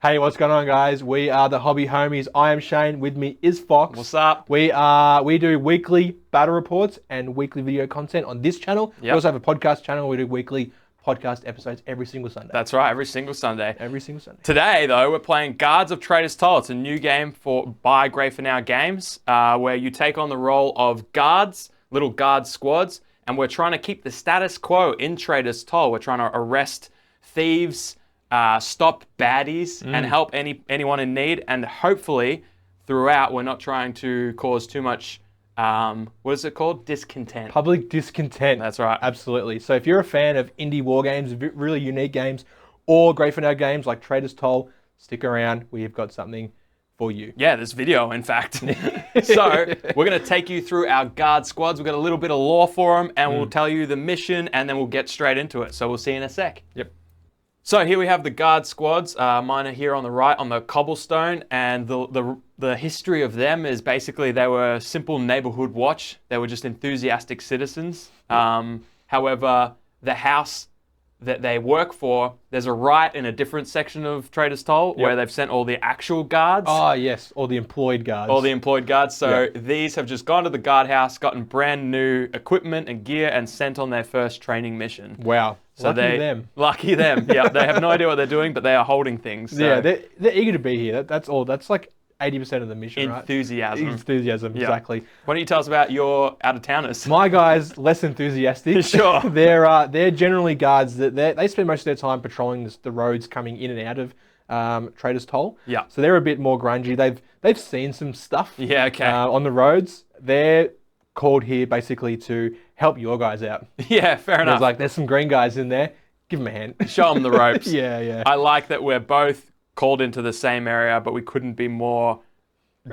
Hey, what's going on, guys? We are the Hobby Homies. I am Shane. With me is Fox. What's up? We do weekly battle reports and weekly video content on this channel. We also have a podcast channel. We do weekly podcast episodes every single Sunday. That's right, every single Sunday. Every single Sunday. Today, though, we're playing Guards of Traitors Toll. It's a new game by Grey for Now Games, where you take on the role of guards, little guard squads, and we're trying to keep the status quo in Traitors Toll. We're trying to arrest thieves, stop baddies, and help anyone in need. And hopefully, throughout, we're not trying to cause too much, what is it called? Discontent. Public discontent. That's right. Absolutely. So if you're a fan of indie war games, really unique games, or Grey for Now games like Traitors Toll, stick around. We have got something for you. Yeah, there's video, in fact. So we're going to take you through our guard squads. We've got a little bit of lore for them, and we'll tell you the mission, and then we'll get straight into it. So we'll see you in a sec. Yep. So here we have the guard squads. Mine are here on the right on the cobblestone, and the history of them is basically they were simple neighborhood watch. They were just enthusiastic citizens. However, the house that they work for, there's a riot in a different section of Traitors Toll where they've sent all the actual guards. Oh, yes, all the employed guards. All the employed guards. So these have just gone to the guardhouse, gotten brand new equipment and gear, and sent on their first training mission. Wow. So lucky them. Lucky them. Yeah, they have no idea what they're doing, but they are holding things. So. Yeah, they're eager to be here. That's all. That's like 80% of the mission, Enthusiasm. right? Enthusiasm, exactly. Why don't you tell us about your out-of-towners? My guys, less enthusiastic. Sure. They're generally guards that they spend most of their time patrolling the roads coming in and out of Traitors Toll. Yeah. So they're a bit more grungy. They've seen some stuff. Yeah. Okay. On the roads. They're called here basically to help your guys out. Yeah. Fair enough. There's some green guys in there. Give them a hand. Show them the ropes. Yeah. I like that we're both called into the same area, but we couldn't be more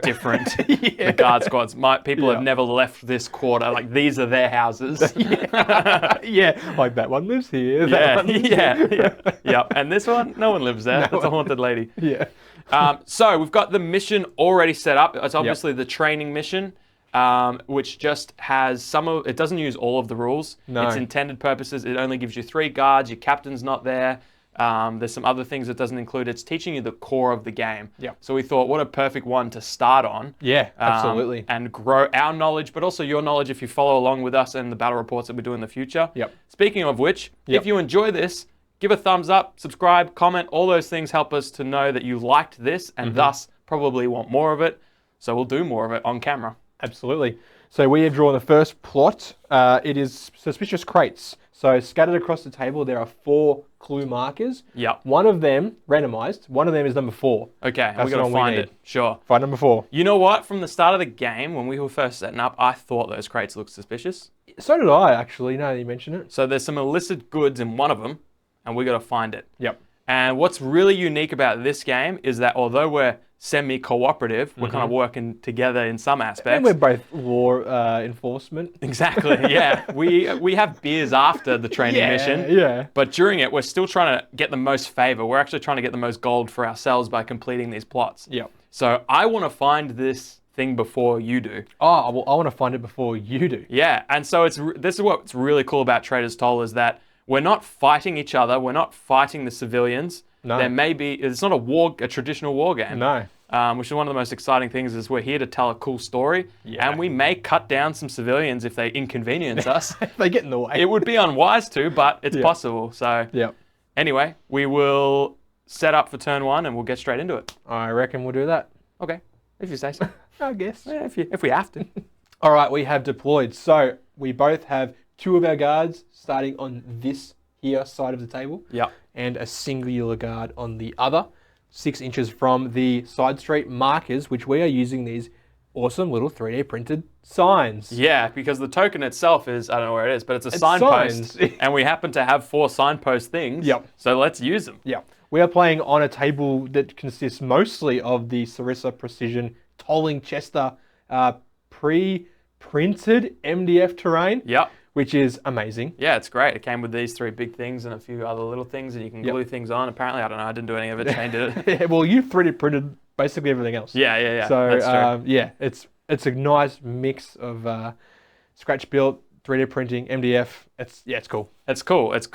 different. The guard squads. People have never left this quarter. Like, these are their houses. Yeah. Like, that one lives here. Yeah. And this one, no one lives there. That's a haunted lady. Yeah. So we've got the mission already set up. It's obviously the training mission, which just has it doesn't use all of the rules. No. Its intended purposes, it only gives you 3 guards. Your captain's not there. There's some other things it doesn't include. It's teaching you the core of the game. Yeah. So we thought, what a perfect one to start on. Yeah, absolutely. And grow our knowledge, but also your knowledge if you follow along with us and the battle reports that we do in the future. Yep. Speaking of which, if you enjoy this, give a thumbs up, subscribe, comment. All those things help us to know that you liked this and thus probably want more of it. So we'll do more of it on camera. Absolutely. So we have drawn the first plot. It is suspicious crates. So scattered across the table, there are 4 clue markers. Yep. One of them, randomized, one of them is number 4. Okay, we're going to find it. Sure. Find number 4. You know what? From the start of the game, when we were first setting up, I thought those crates looked suspicious. So did I, actually, now that you mention it. So there's some illicit goods in one of them, and we got to find it. Yep. And what's really unique about this game is that although we're semi-cooperative, we're kind of working together in some aspects. And we're both law enforcement. Exactly, yeah. We have beers after the training mission. Yeah. But during it, we're still trying to get the most favor. We're actually trying to get the most gold for ourselves by completing these plots. Yep. So I want to find this thing before you do. Oh, well, I want to find it before you do. Yeah, and so this is what's really cool about Traitors Toll is that we're not fighting each other. We're not fighting the civilians. No. It's not a traditional war game. No. Which is one of the most exciting things is we're here to tell a cool story. Yeah. And we may cut down some civilians if they inconvenience us. They get in the way. It would be unwise to, but it's possible. So anyway, we will set up for turn 1 and we'll get straight into it. I reckon we'll do that. Okay, if you say so. I guess. Yeah, if we have to. All right, we have deployed. So we both have 2 of our guards starting on this here side of the table. Yeah. And a singular guard on the other, 6 inches from the side street markers, which we are using these awesome little 3D printed signs. Yeah, because the token itself is, I don't know where it is, but it's a signpost. And we happen to have 4 signpost things. Yep. So let's use them. Yeah. We are playing on a table that consists mostly of the Sarissa Precision Tolling Chester pre-printed MDF terrain. Yep. Which is amazing. Yeah, it's great. It came with these 3 big things and a few other little things, and you can glue things on. Apparently, I don't know. I didn't do any of it. Shane did it. Well, you 3D printed basically everything else. Yeah. So that's true. it's a nice mix of scratch built 3D printing, MDF. It's cool. It's cool. It's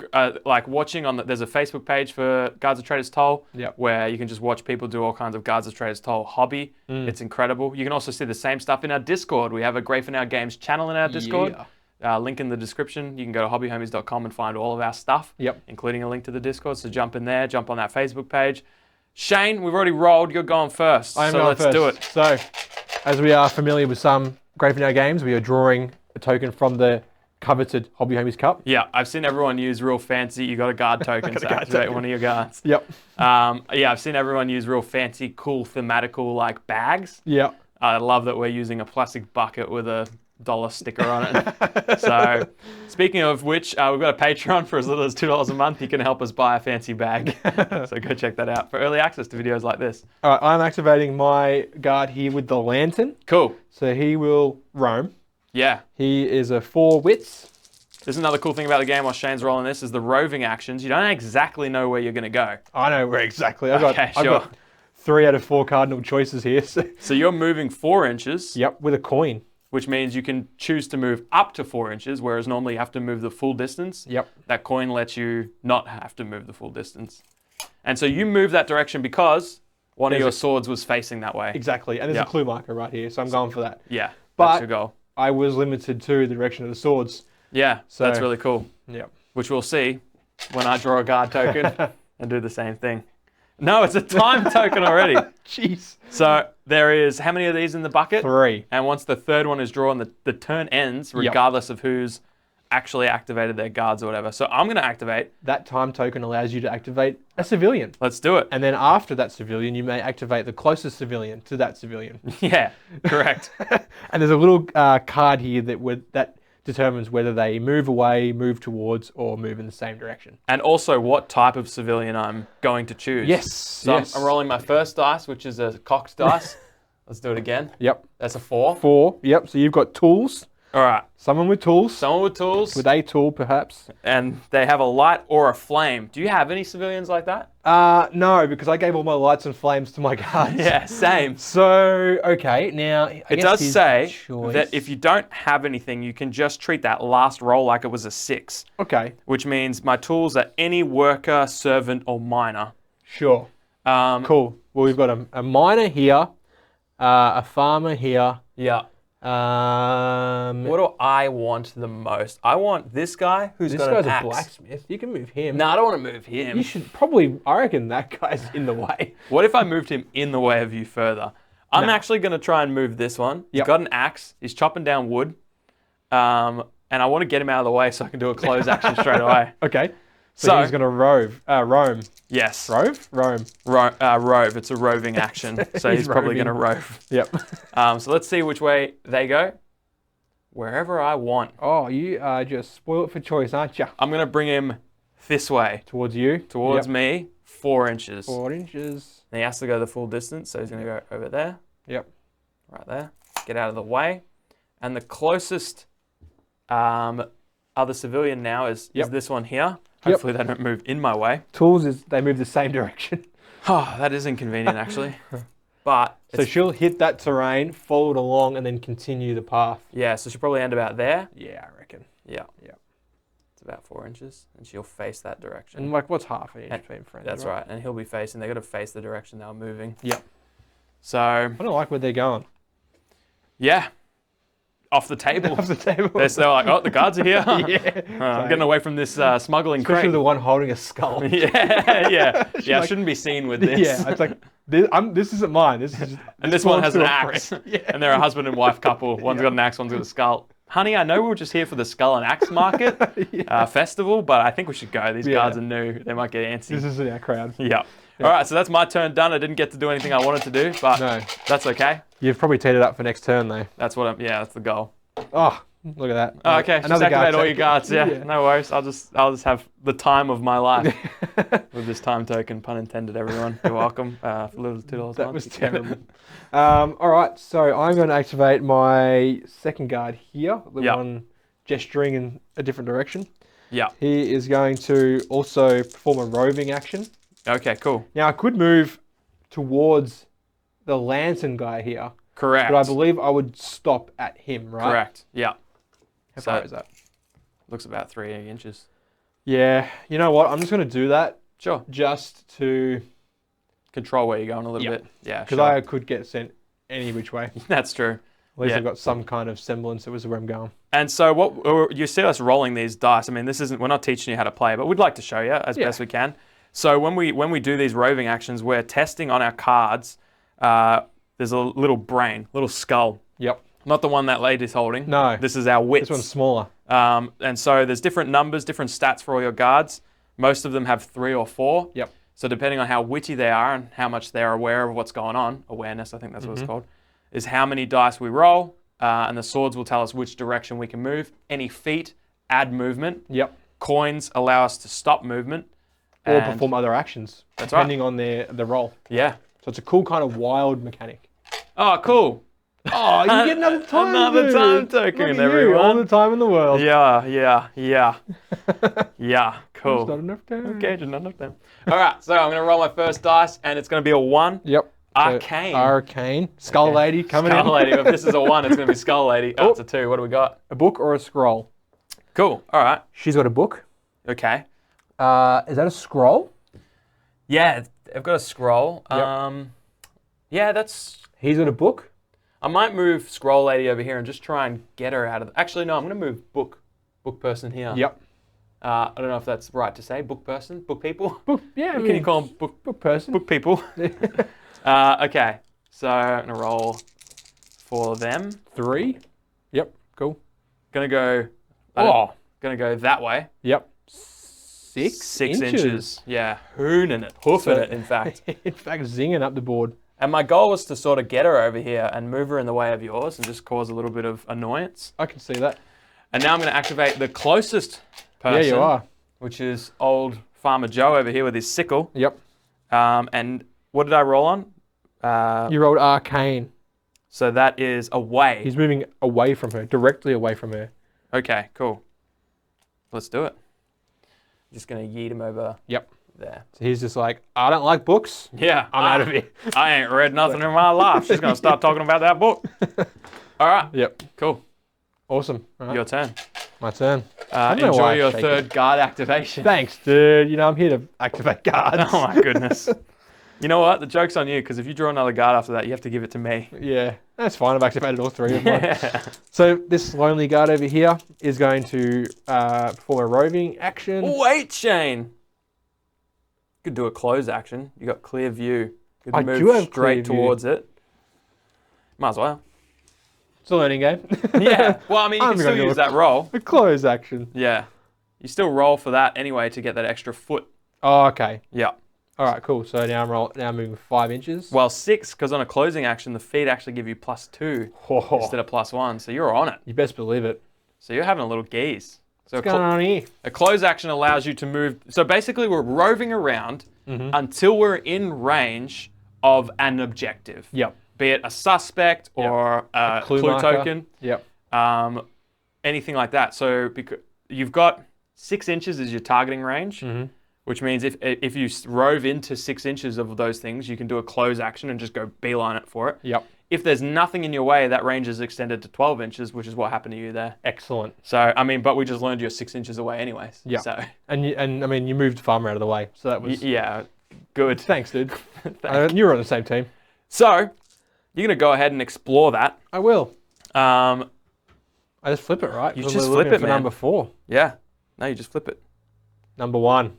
like watching there's a Facebook page for Guards of Traitors Toll where you can just watch people do all kinds of Guards of Traitors Toll hobby. It's incredible. You can also see the same stuff in our Discord. We have a Great for Now Games channel in our Discord. Link in the description. You can go to hobbyhomies.com and find all of our stuff, including a link to the Discord. So jump in there, jump on that Facebook page. Shane, we've already rolled. You're going first. I am going first. Do it. So, as we are familiar with some Great for Now games, we are drawing a token from the coveted Hobby Homies Cup. Yeah, I've seen everyone use real fancy. You got a guard token to activate one of your guards. Yep. Yeah, I've seen everyone use real fancy, cool, thematical like bags. Yeah. I love that we're using a plastic bucket with a $1 sticker on it. So, speaking of which, we've got a Patreon for as little as $2 a month. You can help us buy a fancy bag. So go check that out for early access to videos like this. All right, I'm activating my guard here with the lantern. Cool. So he will roam. Yeah. He is a 4 wits. There's another cool thing about the game while Shane's rolling this is the roving actions. You don't exactly know where you're going to go. I know where exactly. I've got 3 out of 4 cardinal choices here. So you're moving 4 inches. Yep, with a coin. Which means you can choose to move up to 4 inches, whereas normally you have to move the full distance. Yep. That coin lets you not have to move the full distance. And so you move that direction because one of your swords was facing that way. Exactly, and there's a clue marker right here, so I'm going for that. Yeah, but that's your goal. I was limited to the direction of the swords. Yeah, so that's really cool. Yep. Which we'll see when I draw a guard token and do the same thing. No, it's a time token already. Jeez. So there is how many of these in the bucket? 3. And once the third one is drawn, the turn ends regardless of who's actually activated their guards or whatever. So I'm going to activate. That time token allows you to activate a civilian. Let's do it. And then after that civilian, you may activate the closest civilian to that civilian. Yeah, correct. And there's a little card here that determines whether they move away, move towards, or move in the same direction. And also what type of civilian I'm going to choose. Yes. So I'm rolling my first dice, which is a cocked dice. Let's do it again. Yep. That's a 4. 4. Yep. So you've got tools. All right. Someone with tools. Someone with tools. With a tool, perhaps. And they have a light or a flame. Do you have any civilians like that? No, because I gave all my lights and flames to my guards. Yeah, same. So, okay, now... It does say that if you don't have anything, you can just treat that last roll like it was a 6. Okay. Which means my tools are any worker, servant, or miner. Sure. Cool. Well, we've got a miner here, a farmer here. Yeah. What do I want the most? I want this guy who's got an axe. This guy's a blacksmith. You can move him. No, I don't want to move him. You should probably, I reckon that guy's in the way. What if I moved him in the way of you further? I'm actually going to try and move this one. He's got an axe. He's chopping down wood. And I want to get him out of the way so I can do a close action straight away. Okay. So he's going to roam. Yes. Rove? Roam. Rove. It's a roving action. So he's probably going to rove. Yep. So let's see which way they go. Wherever I want. Oh, you are just spoiled for choice, aren't you? I'm going to bring him this way. Towards you? Towards me. 4 inches. 4 inches. And he has to go the full distance, so he's going to go over there. Yep. Right there. Get out of the way. And the closest other civilian now is this one here. Hopefully they don't move in my way. Tools they move the same direction. Oh, that is inconvenient actually. But so she'll hit that terrain, follow it along, and then continue the path. Yeah, so she'll probably end about there. Yeah, I reckon. Yeah. Yeah. It's about 4 inches, and she'll face that direction. And like, what's half an inch between friends? That's right. And he'll be facing. They got to face the direction they were moving. Yep. So I don't like where they're going. Yeah. Off the table. Off the table. They're like, oh, the guards are here. Yeah. I'm getting away from this smuggling crate. Especially the one holding a skull. Yeah. I shouldn't be seen with this. Yeah, it's like, this isn't mine. And this one has an axe. Yeah. And they're a husband and wife couple. One's got an axe, one's got a skull. Honey, I know we were just here for the skull and axe market festival, but I think we should go. These guards are new. They might get antsy. This isn't our crowd. Yeah. All right, so that's my turn done. I didn't get to do anything I wanted to do, but that's okay. You've probably teed it up for next turn, though. That's that's the goal. Oh, look at that. Oh, okay, just activate all your guards. Yeah, no worries. I'll just have the time of my life with this time token. Pun intended, everyone. You're welcome. For little $2 That was terrible. All right, so I'm going to activate my second guard here, the one gesturing in a different direction. Yeah. He is going to also perform a roving action. Okay, cool. Now I could move towards the lantern guy here. Correct. But I believe I would stop at him, right? Correct. Yeah. How far is that? Looks about 3 inches. Yeah. You know what? I'm just going to do that Sure. just to... Control where you're going a little Yep. bit. Yeah, Because sure. I could get sent any which way. That's true. At least Yeah. I've got some kind of semblance of where I'm going. And so what you see us rolling these dice. I mean, we're not teaching you how to play, but we'd like to show you as best we can. So when we do these roving actions, we're testing on our cards. There's a little brain, little skull. Yep. Not the one that lady's holding. No. This is our wits. This one's smaller. And so there's different numbers, different stats for all your guards. Most of them have 3 or 4. Yep. So depending on how witty they are and how much they're aware of what's going on, awareness, I think that's what it's called, is how many dice we roll. And the swords will tell us which direction we can move. Any feat, add movement. Yep. Coins allow us to stop movement. Or perform other actions, That's depending on the roll. Yeah. So it's a cool kind of wild mechanic. Oh, cool. Oh, you get another time Another time token, Look at everyone. you, all the time in the world. Yeah. Yeah, cool. There's not enough time. Okay, just not enough time. All right, so I'm going to roll my first dice, and it's going to be a 1. Yep. Arcane. So, Arcane. Skull Lady coming Skull in. Lady. If this is a 1, it's going to be Skull Lady. Oh, it's a 2. What do we got? A book or a scroll? Cool. All right. She's got a book. Okay. Is that a scroll? Yeah, I've got a scroll. Yep. Yeah, that's... He's got a book. I might move Scroll Lady over here and just try and get her out of... Actually, no, I'm going to move Book person here. Yep. I don't know if that's right to say. Book person? Book people? Book, yeah. Can you call them book person? book people? Okay, so I'm going to roll for them. 3. Yep. Cool. Going to go... Going to go that way. Yep. 6 inches. Yeah, hoofing it, in fact. In fact, zinging up the board. And my goal was to sort of get her over here and move her in the way of yours and just cause a little bit of annoyance. I can see that. And now I'm going to activate the closest person. Yeah, you are. Which is old Farmer Joe over here with his sickle. Yep. And what did I roll on? You rolled Arcane. So that is away. He's moving away from her, directly away from her. Okay, cool. Let's do it. Just going to yeet him over there. So he's just like, I don't like books. Yeah. I'm out of here. I ain't read nothing in my life. She's going to start talking about that book. All right. Yep. Cool. Awesome. All right. Your turn. My turn. I don't know Enjoy why I your shake third it. guard activation. Thanks, dude. You know, I'm here to activate guards. Oh my goodness. You know what? The joke's on you, because if you draw another guard after that, you have to give it to me. Yeah, that's fine. I've activated all 3 of them. Yeah. So this lonely guard over here is going to perform a roving action. Wait, Shane. Could do a close action. You got clear view. Could I move do have straight clear view. towards it. Might as well. It's a learning game. Yeah. Well, I mean, you I'm can still gonna do use that roll. A close action. Yeah. You still roll for that anyway to get that extra foot. Oh, okay. Yeah. All right, cool. So now I'm moving 5 inches. Well, 6, because on a closing action, the feet actually give you +2 instead of +1. So you're on it. You best believe it. So you're having a little geese. So What's going on here? a close action allows you to move. So basically, we're roving around until we're in range of an objective. Yep. Be it a suspect or a clue marker. token. Yep. Anything like that. So because you've got 6 inches as your targeting range, which means if you rove into 6 inches of those things, you can do a close action and just go beeline it for it. Yep. If there's nothing in your way, that range is extended to 12 inches, which is what happened to you there. Excellent. So, I mean, but we just learned you're 6 inches away anyways. Yeah. So, And I mean, you moved the farmer out of the way, so that was. yeah, good. Thanks, dude. You were on the same team. So, you're going to go ahead and explore that. I will. I just flip it, right? You 'Cause just we're flip looking it, for man. number 4. Yeah. No, you just flip it. Number 1.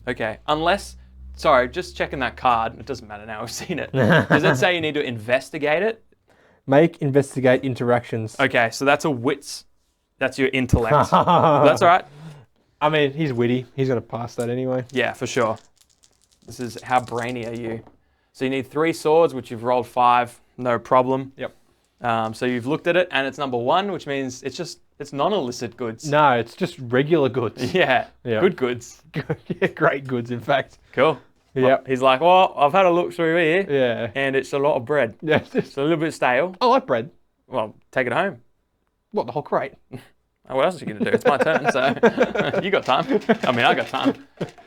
Okay. Unless, sorry, just checking that card. It doesn't matter now. We've seen it. Does it say you need to investigate it? Make investigate interactions. Okay, so that's a wits. That's your intellect. That's all right. I mean, he's witty. He's going to pass that anyway. Yeah, for sure. This is how brainy are you. So you need 3 swords, which you've rolled 5. No problem. Yep. So you've looked at it, and it's number 1, which means it's non-illicit goods. No, it's just regular goods. Yeah. Yeah. Good goods. Yeah, great goods, in fact. Cool. Yep. He's like, well, I've had a look through here, Yeah. and it's a lot of bread. Yeah. It's a little bit stale. I like bread. Well, take it home. What, the whole crate? What else are you going to do? It's my turn, so you got time. I mean, I got time.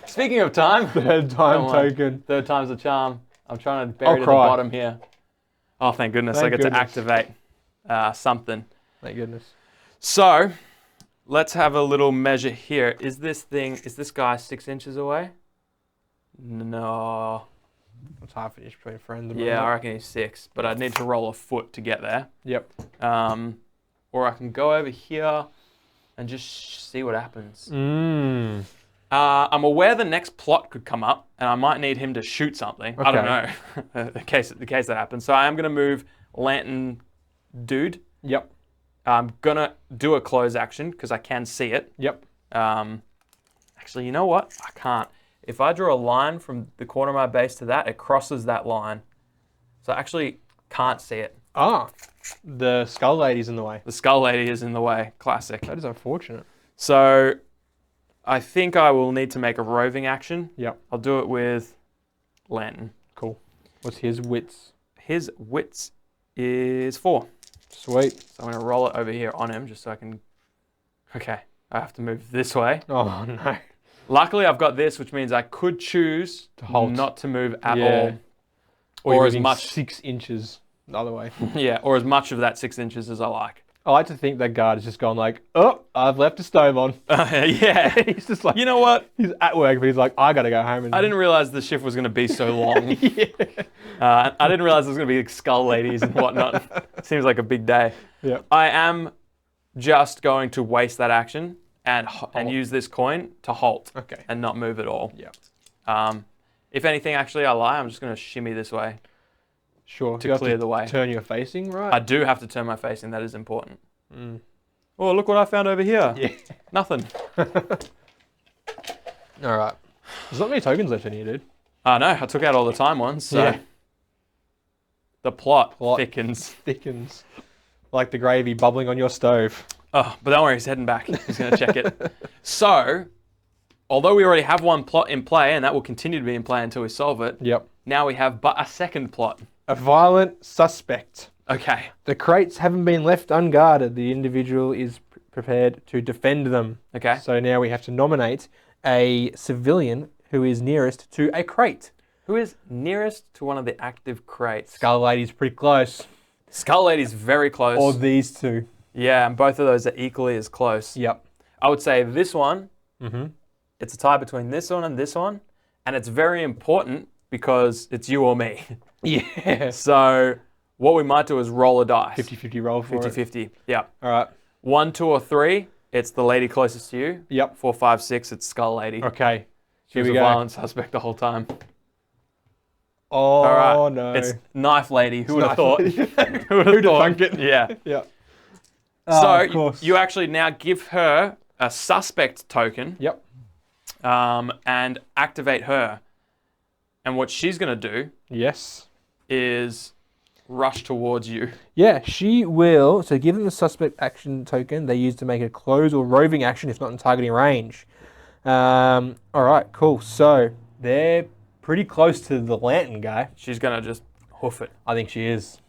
Speaking of time, Third time Come on. token. third time's the charm. I'm trying to bury I'll it at the cry. bottom here. Oh, thank goodness. I Thank get goodness. to activate something. Thank goodness. So, let's have a little measure here. Is this guy 6 inches away? No. It's half an inch between friends. Yeah, I reckon he's 6, but I'd need to roll a foot to get there. Yep. Or I can go over here and just see what happens. Mm. I'm aware the next plot could come up, and I might need him to shoot something. I don't know, in case that happens. So I am going to move Lantern Dude. Yep. I'm going to do a close action because I can see it. Yep. Actually, you know what? I can't. If I draw a line from the corner of my base to that, it crosses that line. So I actually can't see it. Ah, the Skull Lady's in the way. The Skull Lady is in the way. Classic. That is unfortunate. So I think I will need to make a roving action. Yep. I'll do it with Lantern. Cool. What's his wits? His wits is 4. Sweet. So I'm going to roll it over here on him just so I can... Okay, I have to move this way. Oh, no. Luckily, I've got this, which means I could choose To halt. not to move at Yeah. all. Or as much... 6 inches the other way. Yeah, or as much of that 6 inches as I like. I like to think that guard has just gone like, oh, I've left a stove on. Yeah. He's just like, You know what? he's at work, but he's like, I gotta go home. And... I didn't realize the shift was going to be so long. Yeah. I didn't realize there was going to be skull ladies and whatnot. Seems like a big day. Yeah. I am just going to waste that action and use this coin to halt. Okay. And not move at all. Yeah. If anything, actually, I lie. I'm just going to shimmy this way. Sure. To clear the way. Turn your facing, right? I do have to turn my facing. That is important. Mm. Oh, look what I found over here. Yeah. Nothing. All right. There's not many tokens left in here, dude. I know. I took out all the time ones. So Yeah. the plot thickens. Thickens. Like the gravy bubbling on your stove. Oh, but don't worry. He's heading back. He's going to check it. So, although we already have one plot in play, and that will continue to be in play until we solve it, Yep. now we have but a second plot. A violent suspect. Okay. The crates haven't been left unguarded. The individual is prepared to defend them. Okay. So now we have to nominate a civilian who is nearest to a crate. Who is nearest to one of the active crates? Skull Lady's pretty close. Skull Lady's very close. Or these two. Yeah, and both of those are equally as close. Yep. I would say this one, Mm-hmm. it's a tie between this one and this one, and it's very important because it's you or me. Yeah. So what we might do is roll a dice. 50-50 roll for it. 50-50. Yeah. All right. 1, 2, or 3, it's the lady closest to you. Yep. 4, 5, 6, it's Skull Lady. Okay. She was Here a we go. violent suspect the whole time. Oh, All right. no. It's Knife Lady. Who would have thought? Who would have thought? thunk it? Yeah. Yeah. So of course. you actually now give her a suspect token. Yep. And activate her. And what she's going to do Yes. is rush towards you. Yeah, she will. So give them the suspect action token they use to make a close or roving action if not in targeting range. All right, cool. So they're pretty close to the lantern guy. She's going to just hoof it. I think she is.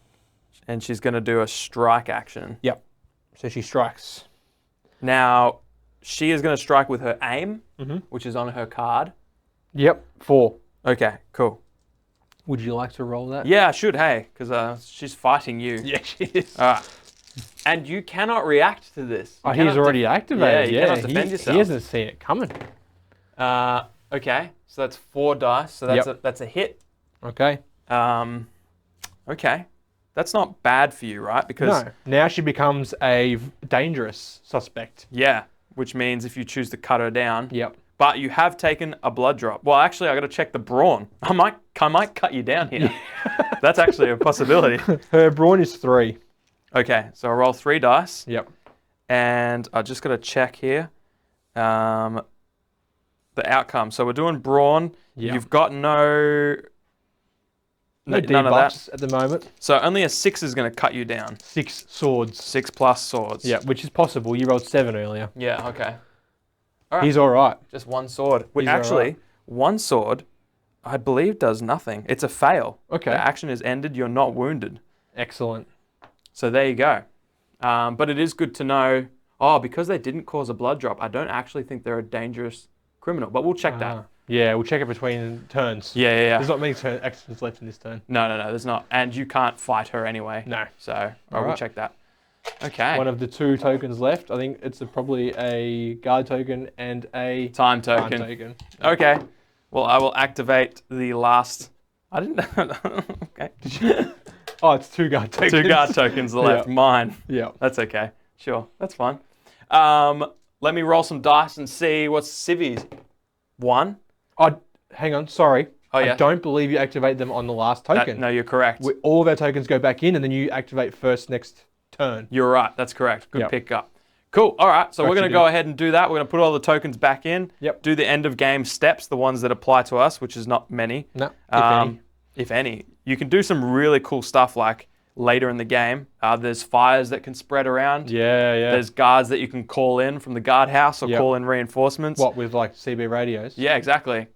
And she's going to do a strike action. Yep. So she strikes. Now, she is going to strike with her aim, Mm-hmm. which is on her card. Yep. 4. Okay, cool. Would you like to roll that? Yeah, I should, hey, because she's fighting you. Yeah, she is. All right. And you cannot react to this. You Oh, he's cannot already activated. you cannot defend yourself. He hasn't seen it coming. Okay, so that's 4 dice. So that's a hit. Okay. Okay. That's not bad for you, right? Because No. Now she becomes a dangerous suspect. yeah, which means if you choose to cut her down, Yep. but you have taken a blood drop. Well, actually, I got to check the brawn. I might cut you down here. That's actually a possibility. Her brawn is 3. Okay, so I roll 3 dice, Yep. and I just got to check here the outcome. So we're doing brawn. Yep. You've got no No none of that. debuffs at the moment. So only a 6 is going to cut you down. 6 swords. 6 plus swords. Yeah, which is possible. You rolled 7 earlier. Yeah. Okay. All right. He's all right. Just 1 sword. Which He's all actually, right. 1 sword, I believe, does nothing. It's a fail. Okay. The action is ended. You're not wounded. Excellent. So there you go. But it is good to know. Oh, because they didn't cause a blood drop, I don't actually think they're a dangerous criminal. But we'll check that. Yeah, we'll check it between turns. Yeah. There's not many actions left in this turn. No, there's not. And you can't fight her anyway. No. So I will Alright. check that. Okay. One of the 2 tokens left. I think it's probably a guard token and a Time time token. token. Okay. Well, I will activate the last. I didn't. Okay. Oh, it's 2 guard tokens. 2 guard tokens left. Yeah. Mine. Yeah. That's okay. Sure. That's fine. Let me roll some dice and see what's civvies. 1. Oh, hang on. Sorry. Oh, yeah. I don't believe you activate them on the last token. No, you're correct. All of our tokens go back in, and then you activate first next turn. You're right. That's correct. Good Yep. pick up. Cool. All right. So we're going to you go do. ahead and do that. We're going to put all the tokens back in. Yep. Do the end of game steps, the ones that apply to us, which is not many. No, if any. If any. You can do some really cool stuff like later in the game. There's fires that can spread around. Yeah, yeah. There's guards that you can call in from the guardhouse or Yep. call in reinforcements. What, with like CB radios? Yeah, exactly.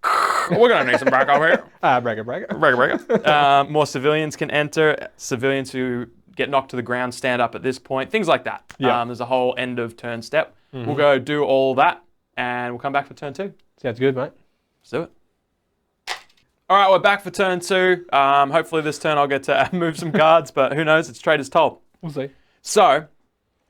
We're going to need some backup here. Bragger. More civilians can enter. Civilians who get knocked to the ground stand up at this point. Things like that. Yeah. There's a whole end of turn step. We'll go do all that and we'll come back for turn 2. Sounds good, mate. Let's do it. All right, we're back for turn 2. Hopefully this turn I'll get to move some cards, but who knows? It's Traitors Toll. We'll see. So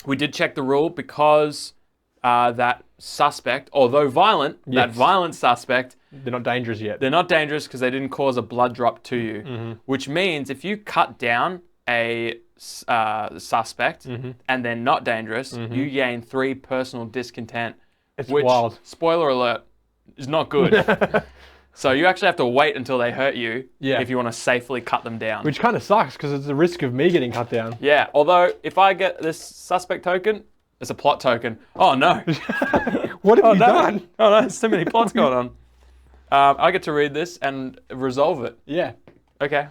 we did check the rule because that suspect, although violent, that Yes. violent suspect, They're not dangerous yet. they're not dangerous because they didn't cause a blood drop to you, which means if you cut down a suspect and they're not dangerous, you gain 3 personal discontent, It's which, wild. spoiler alert, is not good. So you actually have to wait until they hurt you Yeah. if you want to safely cut them down. Which kind of sucks because it's the risk of me getting cut down. Yeah, although if I get this suspect token, it's a plot token. Oh no. What have you no. done? Oh no, there's too many plots going on. I get to read this and resolve it. Yeah. Okay.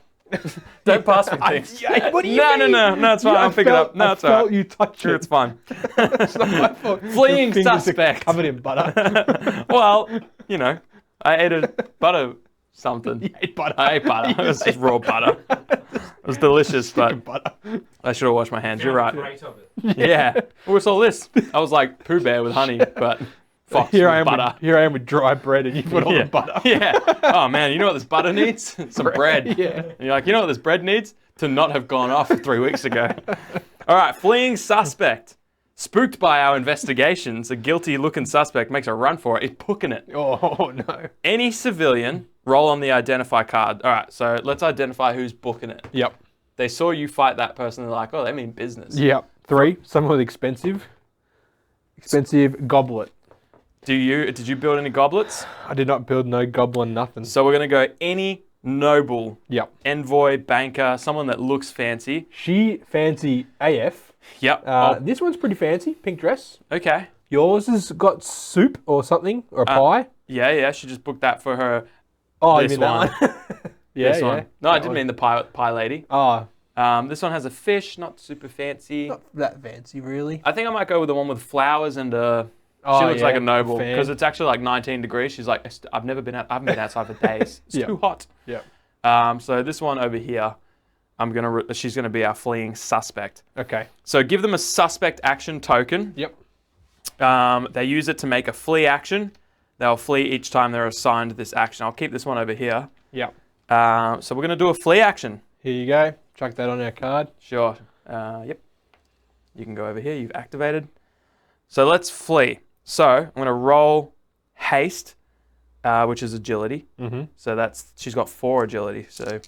Don't pass me things. What do you mean? No, it's fine. I'll pick it up. No, I it's all felt right. you touch Sure, it. it's fine. It's not my fault. Fleeing Your fingers are suspect. covered in butter. Well, you know, I ate a butter something. You ate butter. I ate butter. It was just raw butter. It was delicious, but butter. I should have washed my hands. You're right. Great of it. Yeah. What's all this? I was like Pooh Bear with honey, but Fox Here with I am. butter. Here I am with dry bread, and you put all Yeah. the butter. Yeah. Oh man, you know what this butter needs? Some bread. Yeah. And you're like, you know what this bread needs? To not have gone off 3 weeks ago. All right, fleeing suspect. Spooked by our investigations, a guilty-looking suspect makes a run for it. He's booking it. Oh no. Any civilian, roll on the identify card. All right, so let's identify who's booking it. Yep. They saw you fight that person. They're like, oh, they mean business. Yep. 3. Someone with expensive goblet. Did you build any goblets? I did not build no goblin nothing. So we're gonna go any noble, Yep. envoy, banker, someone that looks fancy. She fancy AF. Yep. This one's pretty fancy. Pink dress. Okay. Yours has got soup or something or a pie. Yeah. She just booked that for her. Oh, this you mean one. that one? Yeah, This yeah. one. No, I That didn't one. mean the pie lady. Oh, This one has a fish, not super fancy. not that fancy, really. I think I might go with the one with flowers and she Oh, looks yeah, like a noble fan. because it's actually like 19 degrees. She's like, I haven't been outside for days. It's Yeah. too hot. Yeah. So this one over here, she's gonna be our fleeing suspect. Okay. So give them a suspect action token. Yep. They use it to make a flee action. They'll flee each time they're assigned this action. I'll keep this one over here. Yep. So we're gonna do a flee action. Here you go. Chuck that on our card. Sure. Yep. You can go over here. You've activated. So let's flee. So I'm going to roll haste, which is agility. Mm-hmm. So she's got 4 agility. So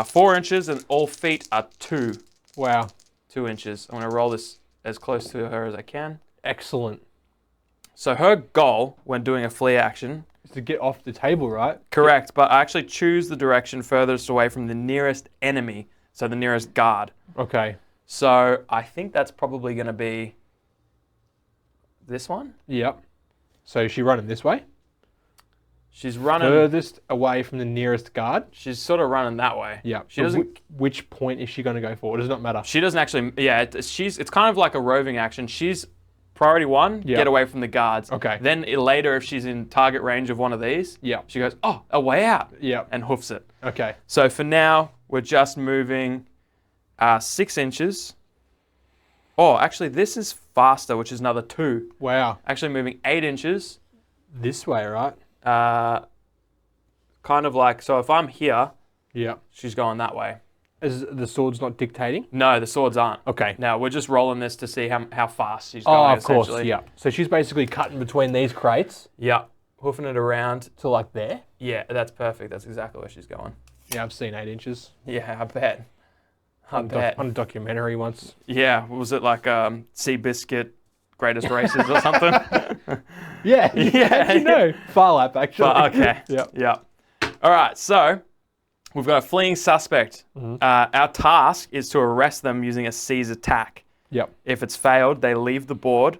4 inches and all feet are 2. Wow. 2 inches. I'm going to roll this as close to her as I can. Excellent. So her goal when doing a flee action, Is to get off the table, right? correct, but I actually choose the direction furthest away from the nearest enemy, so the nearest guard. Okay. So I think that's probably going to be this one. Yep. So is she running this way? She's running. Furthest away from the nearest guard? She's sort of running that way. Yeah. She doesn't. Which point is she going to go for? It does not matter. She doesn't actually. Yeah. It's kind of like a roving action. She's priority 1. Yeah. Get away from the guards. Okay. Then later, if she's in target range of one of these, Yeah. she goes, oh, a way out, Yep. and hoofs it. Okay. So for now, we're just moving 6 inches. Oh, actually, this is faster, which is another 2. Wow. Actually, moving 8 inches. This way, right? Kind of like, so if I'm here, Yeah. she's going that way. Is the sword's not dictating? No, the swords aren't. Okay. No, we're just rolling this to see how fast she's Oh, going, of course, essentially. yeah. So she's basically cutting between these crates Yeah. Hoofing it around. to like there. Yeah, that's perfect. That's exactly where she's going. Yeah, I've seen 8 inches Yeah, I bet. I bet. on a documentary once. Yeah, was it like Seabiscuit Greatest Races or something? Yeah, Yeah. how'd you know? Far lap, actually. But, okay. Yeah. Yeah. All right, so we've got a fleeing suspect. Our task is to arrest them using a seize attack. Yep. If it's failed, they leave the board.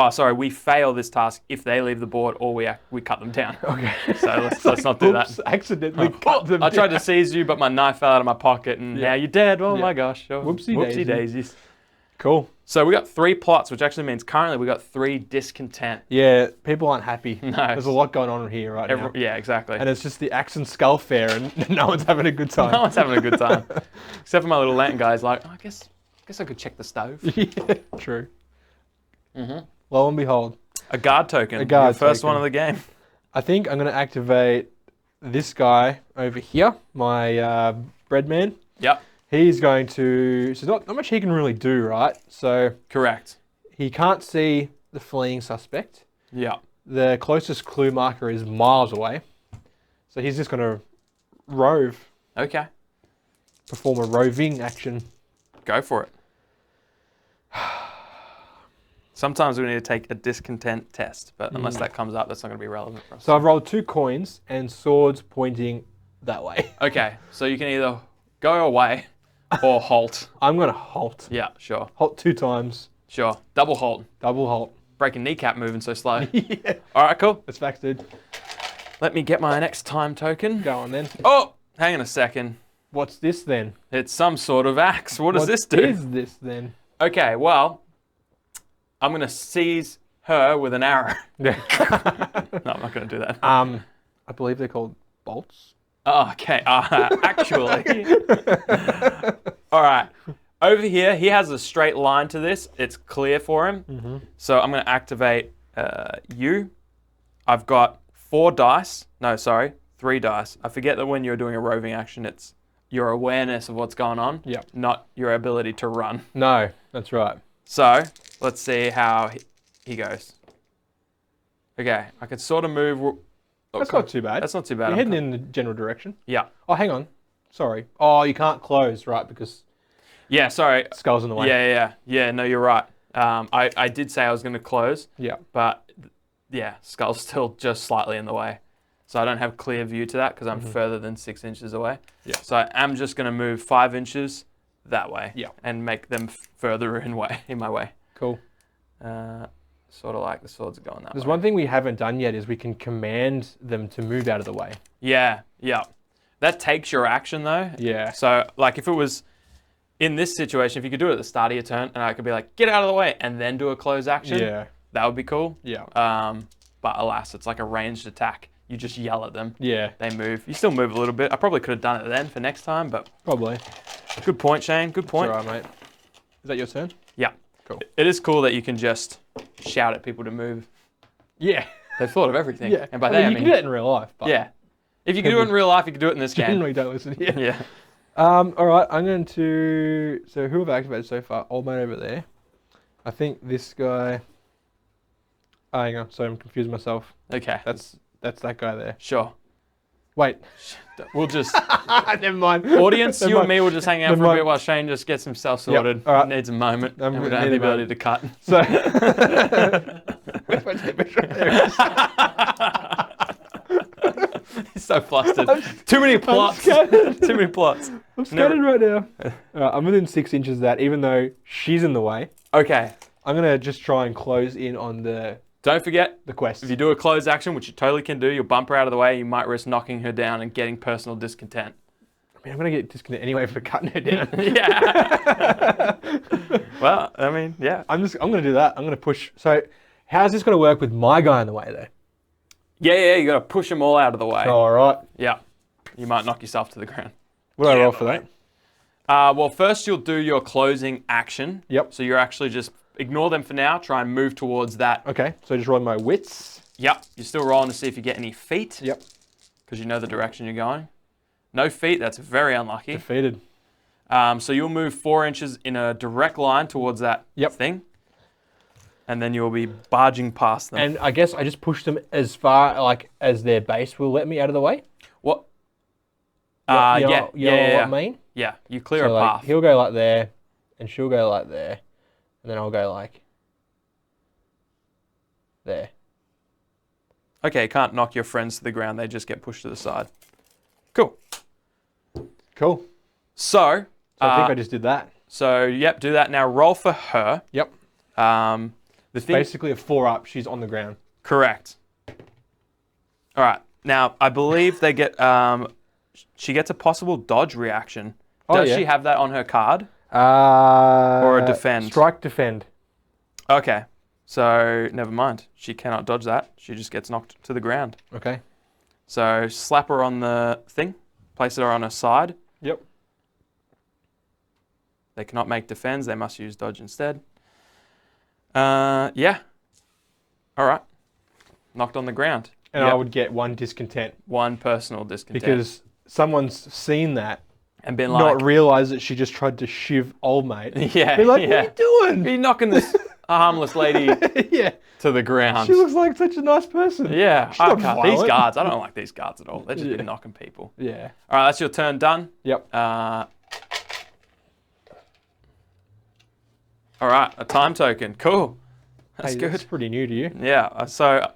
Oh, sorry, we fail this task if they leave the board or we cut them down. Okay. So let's not do that. Oops, accidentally cut them I tried down. to seize you, but my knife fell out of my pocket, and now you're dead. Oh my gosh. Oh, Whoopsie daisies. Cool. So we got 3 plots, which actually means currently we got 3 discontent. Yeah, people aren't happy. No. There's a lot going on here right now. Yeah, exactly. And it's just the Axe and Skull Fair, and no one's having a good time. No one's having a good time, except for my little lantern guy's like, oh, I guess I could check the stove. Yeah, true. Lo and behold, A guard token. A guard Your first token. one of the game. I think I'm going to activate this guy over here, my bread man. Yep. He's going to... So not much he can really do, right? So Correct. he can't see the fleeing suspect. Yep. The closest clue marker is miles away. So he's just going to rove, Okay. perform a roving action. Go for it. Sometimes we need to take a discontent test, but unless that comes up, that's not going to be relevant for us. So I've rolled 2 coins and swords pointing that way. Okay, so you can either go away or halt. I'm going to halt. Yeah, sure. Halt 2 times. Sure. Double halt. Double halt. Breaking kneecap moving so slow. Yeah. All right, cool. That's factored. Let me get my next time token. Go on then. Oh, hang on a second. What's this then? It's some sort of axe. What does this do? What is this then? Okay, well, I'm going to seize her with an arrow. No, I'm not going to do that. I believe they're called bolts. Oh, okay. Actually. All right. Over here, he has a straight line to this. It's clear for him. So I'm going to activate you. I've got 4 dice. No, sorry, 3 dice. I forget that when you're doing a roving action, it's your awareness of what's going on, not your ability to run. No, that's right. So let's see how he goes. Okay, I can sort of move. That's not too bad. That's not too bad. You're heading in the general direction. Yeah. Oh, hang on. Sorry. Oh, you can't close, right? Because Yeah, sorry. skull's in the way. Yeah, no, you're right. I did say I was going to close, Yeah. but yeah, skull's still just slightly in the way. So I don't have clear view to that because I'm further than 6 inches away. Yeah. So I am just going to move 5 inches that way. Yeah. And make them further in my way. Cool. Sort of like the swords are going that There's way. one thing we haven't done yet is we can command them to move out of the way. Yeah. That takes your action though. Yeah. So like if it was in this situation, if you could do it at the start of your turn and I could be like, get out of the way and then do a close action. Yeah. That would be cool. Yeah. But alas, it's like a ranged attack. You just yell at them. Yeah. They move. You still move a little bit. I probably could have done it then for next time, but Probably. good point, Shane. Good point. It's all right, mate. Is that your turn? Yeah. Cool. It is cool that you can just shout at people to move. Yeah. They've thought of everything. Yeah. And by that, I you mean, can do that in real life. But yeah. If you can do it in real life, you can do it in this game. generally don't listen. Yeah. Yeah. All right, I'm going to... So who have I activated so far? Old mate over there. I think this guy... Oh, hang on. Sorry, I'm confusing myself. Okay. That's that guy there. Sure. Wait. We'll just... Never mind. Audience, Never you and mind. me will just hang out Never for a mind. bit while Shane just gets himself sorted. all right. Needs a moment. I'm And we gonna don't have need the a ability to cut. So... Where's my tape measure? There it is. He's so flustered. Too many plots. scared. Too many plots. I'm scattered right now. I'm within 6 inches of that, even though she's in the way. Okay. I'm going to just try and close in on the Don't forget, quest. if you do a close action, which you totally can do, you'll bump her out of the way. You might risk knocking her down and getting personal discontent. I mean, I'm going to get disconnected anyway for cutting her down. Yeah. Well, I mean, yeah. I'm going to do that. I'm going to push. So how's this going to work with my guy in the way though? Yeah, you got to push them all out of the way. All right. Yeah. You might knock yourself to the ground. What do I roll for that? Well, first you'll do your closing action. Yep. So you're actually just ignore them for now. Try and move towards that. Okay. So just roll my wits. Yep. You're still rolling to see if you get any feet. Yep. Because you know the direction you're going. No feet. That's very unlucky. Defeated. So you'll move 4 inches in a direct line towards that thing. And then you'll be barging past them. And I guess I just push them as far like as their base will let me out of the way. What? You know Yeah. what I mean? Yeah, you clear So a like path. he'll go like there, and she'll go like there, and then I'll go like there. Okay, you can't knock your friends to the ground. They just get pushed to the side. Cool. Cool. So I think I just did that. So, yep, do that. Now roll for her. Yep. The thing, Basically a 4-up. She's on the ground. correct. All right. Now, I believe they get, she gets a possible dodge reaction. Does she have that on her card? Or a defend? Strike, defend. Okay. So, never mind. She cannot dodge that. She just gets knocked to the ground. Okay. So, slap her on the thing. Place her on her side. Yep. They cannot make defends. They must use dodge instead. Yeah. All right. Knocked on the ground. And I would get 1 discontent. 1 personal discontent. Because someone's seen that and been like... not realised that she just tried to shiv old mate. Yeah. Be like, what are you doing? Are you knocking this harmless lady to the ground? She looks like such a nice person. Yeah. She's not These violent. guards, I don't like these guards at all. They've just been knocking people. Yeah. All right, that's your turn done. Yep. All right, a time token. Cool. That's good. That's pretty new to you. Yeah, so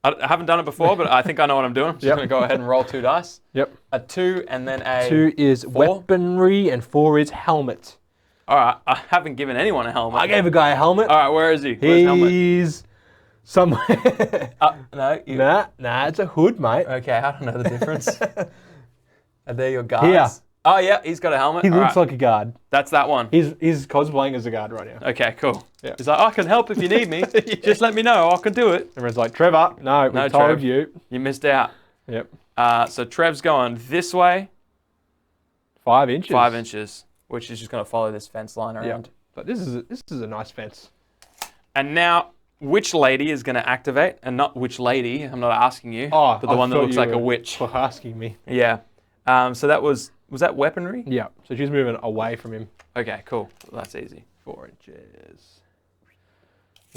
I haven't done it before, but I think I know what I'm doing. I'm just going to go ahead and roll 2 dice. Yep. A 2 and then a 2 is 4. weaponry and 4 is helmet. All right, I haven't given anyone a helmet. I gave a guy a helmet. All right, where is he? Where's the helmet? He's somewhere. No. Nah, it's a hood, mate. Okay, I don't know the difference. Are they your guards? Here. Oh, yeah, he's got a helmet. He All looks right. like a guard. That's that one. He's cosplaying as a guard right now. Okay, cool. Yeah. He's like, I can help if you need me. Just let me know. I can do it. Everyone's like, Trevor, no, we told Trev. you. You missed out. Yep. So Trev's going this way. 5 inches. 5 inches, which is just going to follow this fence line around. Yep. But this is a nice fence. And now, which lady is going to activate? And not which lady. I'm not asking you. Oh, but the one that looks like a witch. For asking me. Yeah. So that was that weaponry? Yeah. So she's moving away from him. Okay, cool. That's easy. 4 inches.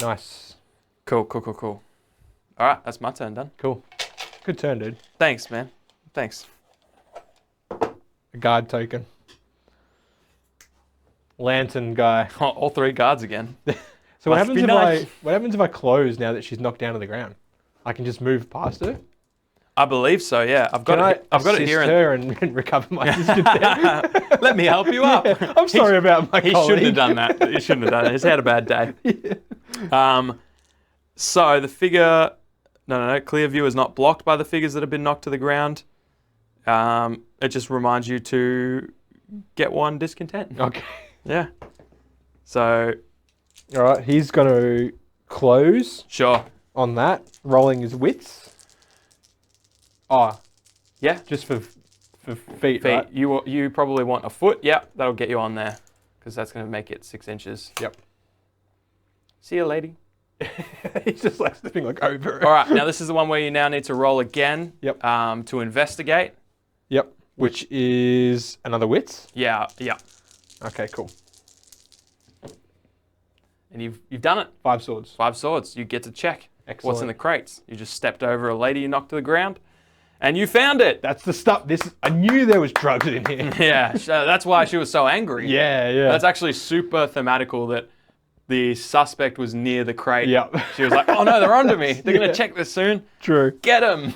Nice. Cool. All right, that's my turn done. Cool. Good turn, dude. Thanks, man. Thanks. A guard token. Lantern guy. All 3 guards again. So what Must happens be nice. what happens if I close now that she's knocked down to the ground? I can just move past her. I believe so. Yeah, I've got it here. Her and recover my discontent. Let me help you up. Yeah, I'm sorry about my He colleague. shouldn't have done that. He shouldn't have done it. He's had a bad day. Yeah. So the figure, no. Clear view is not blocked by the figures that have been knocked to the ground. It just reminds you to get 1 discontent. Okay. Yeah. So. All right. He's going to close. Sure. On that, rolling his wits. Oh. Yeah. Just for feet. Right? You probably want a foot. Yeah, that'll get you on there because that's going to make it 6 inches. Yep. See you, lady. He's just like slipping like over it. All right. Now this is the one where you now need to roll again. Yep. To investigate. Yep. Which is another wits. Yeah. Okay. Cool. And you've done it. 5 swords. 5 swords. You get to check Excellent. what's in the crates. You just stepped over a lady you knocked to the ground, and you found it. That's the stuff. I knew there was drugs in here. Yeah, that's why she was so angry. Yeah. That's actually super thematical that the suspect was near the crate. Yep. She was like, oh no, they're onto me. They're going to check this soon. True. Get them.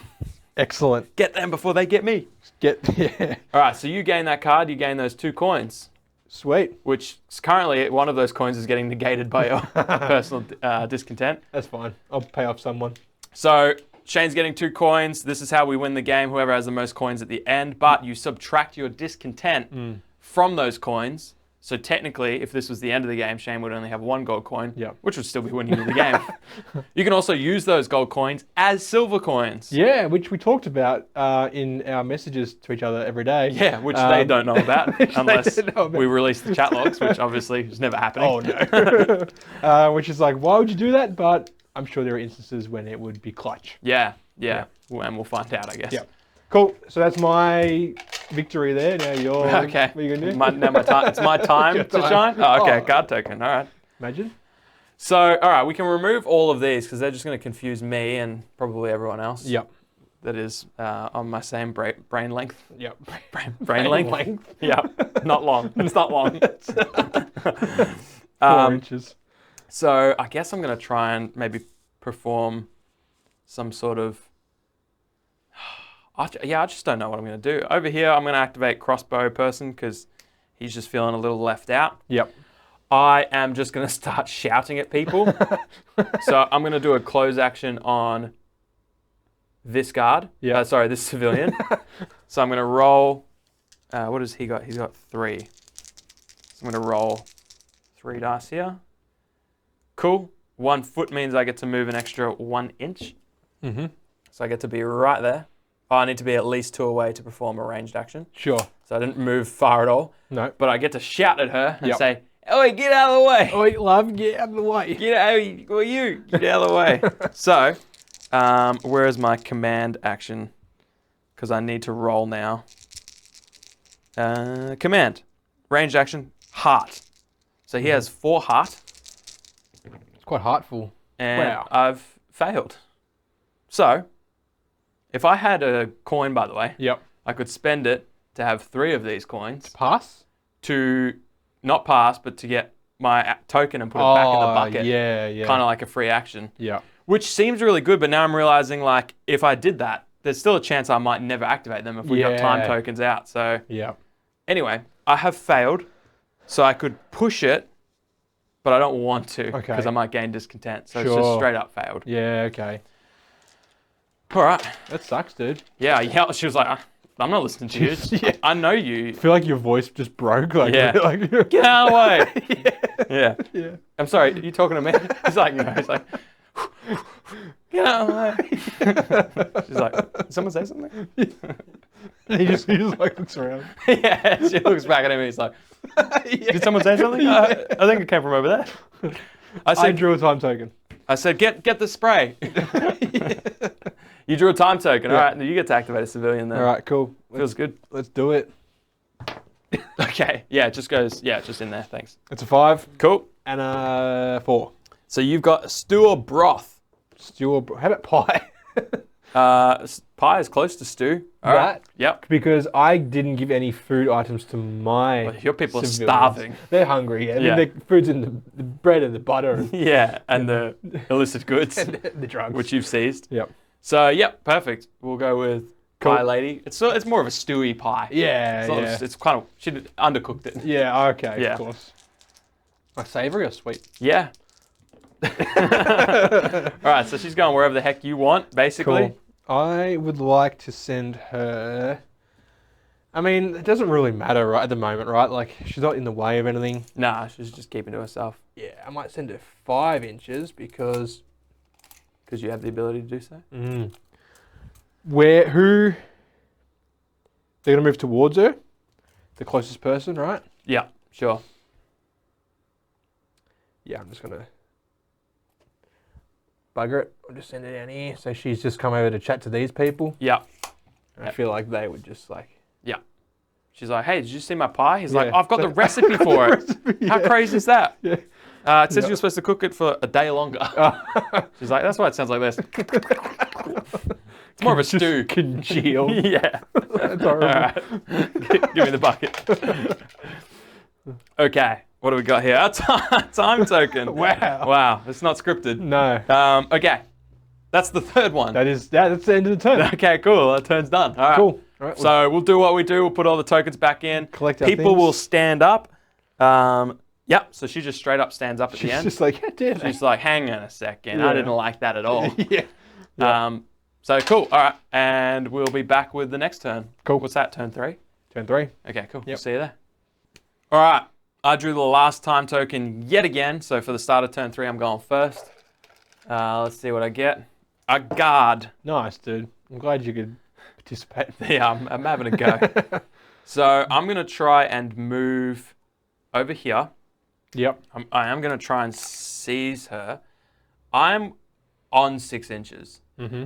Excellent. Get them before they get me. Yeah. All right, so you gain that card. You gain those 2 coins. Sweet. Which currently one of those coins is getting negated by your personal discontent. That's fine. I'll pay off someone. So Shane's getting 2 coins. This is how we win the game. Whoever has the most coins at the end. But you subtract your discontent from those coins. So technically, if this was the end of the game, Shane would only have 1 gold coin, which would still be winning the game. You can also use those gold coins as silver coins. Yeah, which we talked about in our messages to each other every day. Yeah, which they don't know about unless don't know about. we release the chat logs, which obviously is never happening. Oh, no. Which is like, why would you do that? But I'm sure there are instances when it would be clutch. Yeah. And we'll find out, I guess. Yeah. Cool. So that's my victory there. Now you're... Okay. What are you going to do? It's my time Your to time. shine? Oh, okay. Oh. Card token. All right. Imagine. So, all right, we can remove all of these because they're just going to confuse me and probably everyone else. Yep. That is on my same brain length. Yep. Brain length. Yeah. Not long. It's not long. 4 inches. So I guess I'm going to try and maybe perform some sort of... I just don't know what I'm going to do. Over here, I'm going to activate crossbow person because he's just feeling a little left out. Yep. I am just going to start shouting at people. So I'm going to do a close action on this guard. Yeah. This civilian. So I'm going to roll... what has he got? He's got 3. So I'm going to roll 3 dice here. Cool. 1 foot means I get to move an extra 1 inch. Mm-hmm. So I get to be right there. I need to be at least 2 away to perform a ranged action. Sure. So I didn't move far at all. No. But I get to shout at her and Yep. say, "Oi, get out of the way! Oi, love, get out of the way. Get out! Who are you? Get out of the way!" So, where is my command action? Because I need to roll now. Command, ranged action, heart. So he has 4 heart. It's quite heartful. And Wow. I've failed. So, if I had a coin, by the way, Yep. I could spend it to have 3 of these coins Pass? to not pass, but to get my token and put it back in the bucket. Yeah, yeah. Kind of like a free action. Yeah. Which seems really good, but now I'm realizing like if I did that, there's still a chance I might never activate them if we got time Yeah. tokens out. So Yeah. anyway, I have failed. So I could push it, but I don't want to because Okay. I might gain discontent. So it's Sure. just straight up failed. Yeah, okay. All right. That sucks, dude. Yeah, she was like, I'm not listening to you. Yeah. I know you. I feel like your voice just broke. Like, Yeah. like, Get out of the way. Yeah. yeah. I'm sorry, are you talking to me? He's like, no. He's like, get out of the way. She's like, did someone say something? he just like looks around. Yeah, she looks back at him and he's like, did someone say something? I think it came from over there. I drew a time token. I said, get the spray. You drew a time token. Yeah. All right, you get to activate a civilian then. All right, cool. Feels good. Let's do it. Okay, yeah, it just goes, just in there, thanks. It's a 5 Cool. and a 4. So you've got stew or broth. Stew or how about pie? Pie is close to stew. All right. Right. Yep. Because I didn't give any food items to my Well, your people are civilians. starving. They're hungry. I mean, Yeah. the food's in the bread and the butter and Yeah, and the illicit goods, the drugs. which you've seized. Yep. So, yep, perfect. We'll go with Cool. pie lady. It's more of a stewy pie. Yeah, It's, not, yeah. it's kind of, she undercooked it. Yeah, okay, Yeah. of course. Like savoury or sweet? Yeah. All right, so she's going wherever the heck you want, basically. Cool. I would like to send her... I mean, it doesn't really matter right at the moment, right? Like, she's not in the way of anything. Nah, she's just keeping to herself Yeah, I might send her 5 inches because... because you have the ability to do so. Who... They're going to move towards her? The closest person, right? Yeah, sure. Yeah, I'm just going to... Bugger it. I'll just send her down here. So she's just come over to chat to these people. Yeah. I feel like they would just like... Yeah. She's like, hey, did you see my pie? He's like, Yeah. I've got the recipe for it. Recipe, How yeah. crazy is that? Yeah. It says you're supposed to cook it for a day longer. She's like, that's why it sounds like this. It's more of a stew. Congeal. Yeah. That's All horrible. right. Give me the bucket. Okay. What do we got here? A time token. Wow. Wow. It's not scripted. No. Okay. That's the third one. That's the end of the turn. Okay, cool. That turn's done. All right. Cool. All right, So we'll do what we do. We'll put all the tokens back in. Collect our People things. will stand up. Yep. So she just straight up stands up at she's the end. just like, how dare they? She's like, hang on a second. Yeah. I didn't like that at all. Yeah. So cool. All right. And we'll be back with the next turn. Cool. What's that? Turn 3? Turn 3. Okay, cool. Yep. We'll see you there. All right. I drew the last time token yet again. So for the start of turn 3, I'm going first. Let's see what I get. A guard. Nice, dude. I'm glad you could participate. Yeah, I'm having a go. So I'm going to try and move over here. Yep. I am going to try and seize her. I'm on 6 inches. Mm-hmm.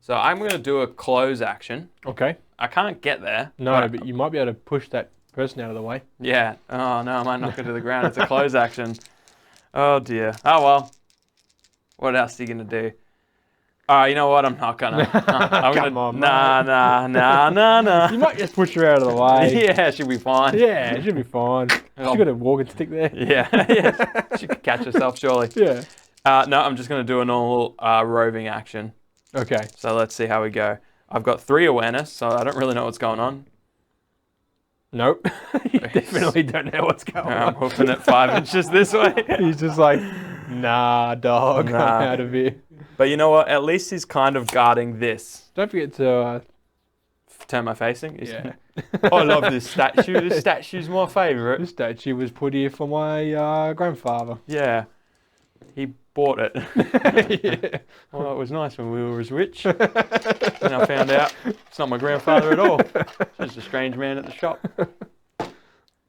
So I'm going to do a close action. Okay. I can't get there. No, but you might be able to push that person out of the way. Yeah. Oh, no, I might knock it to the ground. It's a close action. Oh, dear. Oh, well. What else are you going to do? All right, you know what? I'm not going to. Come on, Nah. You might just push her out of the way. Yeah, she'll be fine. Yeah, it should be fine. Oh. She's got a walking stick there. Yeah. She could catch herself, surely. Yeah. No, I'm just going to do a normal roving action. Okay. So let's see how we go. I've got 3 awareness, so I don't really know what's going on. Nope. You definitely don't know what's going I'm on. hoofing it 5 inches this way. He's just like, nah, dog, Nah. I'm out of here. But you know what? At least he's kind of guarding this. Don't forget to, Turn my facing. yeah. I love this statue. This statue's my favourite. This statue was put here for my grandfather. Yeah. He bought it. Yeah. Well, it was nice when we were as rich. Then I found out it's not my grandfather at all. It's just a strange man at the shop.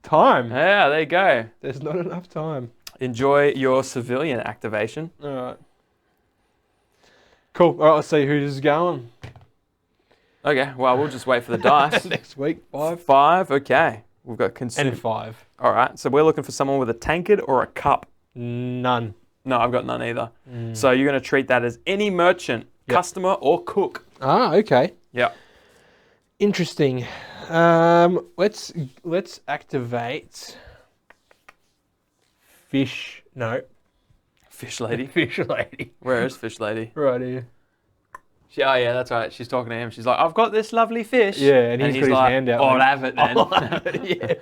Time. Yeah, there you go. There's not enough time. Enjoy your civilian activation. All right. Cool. All right, let's see who's going. Okay, well, we'll just wait for the dice. Next week, 5. 5, okay. We've got consume. And 5. All right, so we're looking for someone with a tankard or a cup. None. No, I've got none either. So you're going to treat that as any merchant, customer, or cook. Ah, okay. Yep. Interesting. Let's activate fish. No, Fish lady. fish lady. Where is fish lady? Right here. Oh, yeah, that's right. She's talking to him. She's like, I've got this lovely fish. Yeah, and he's got his like, hand out I'll like- have it then. Yeah.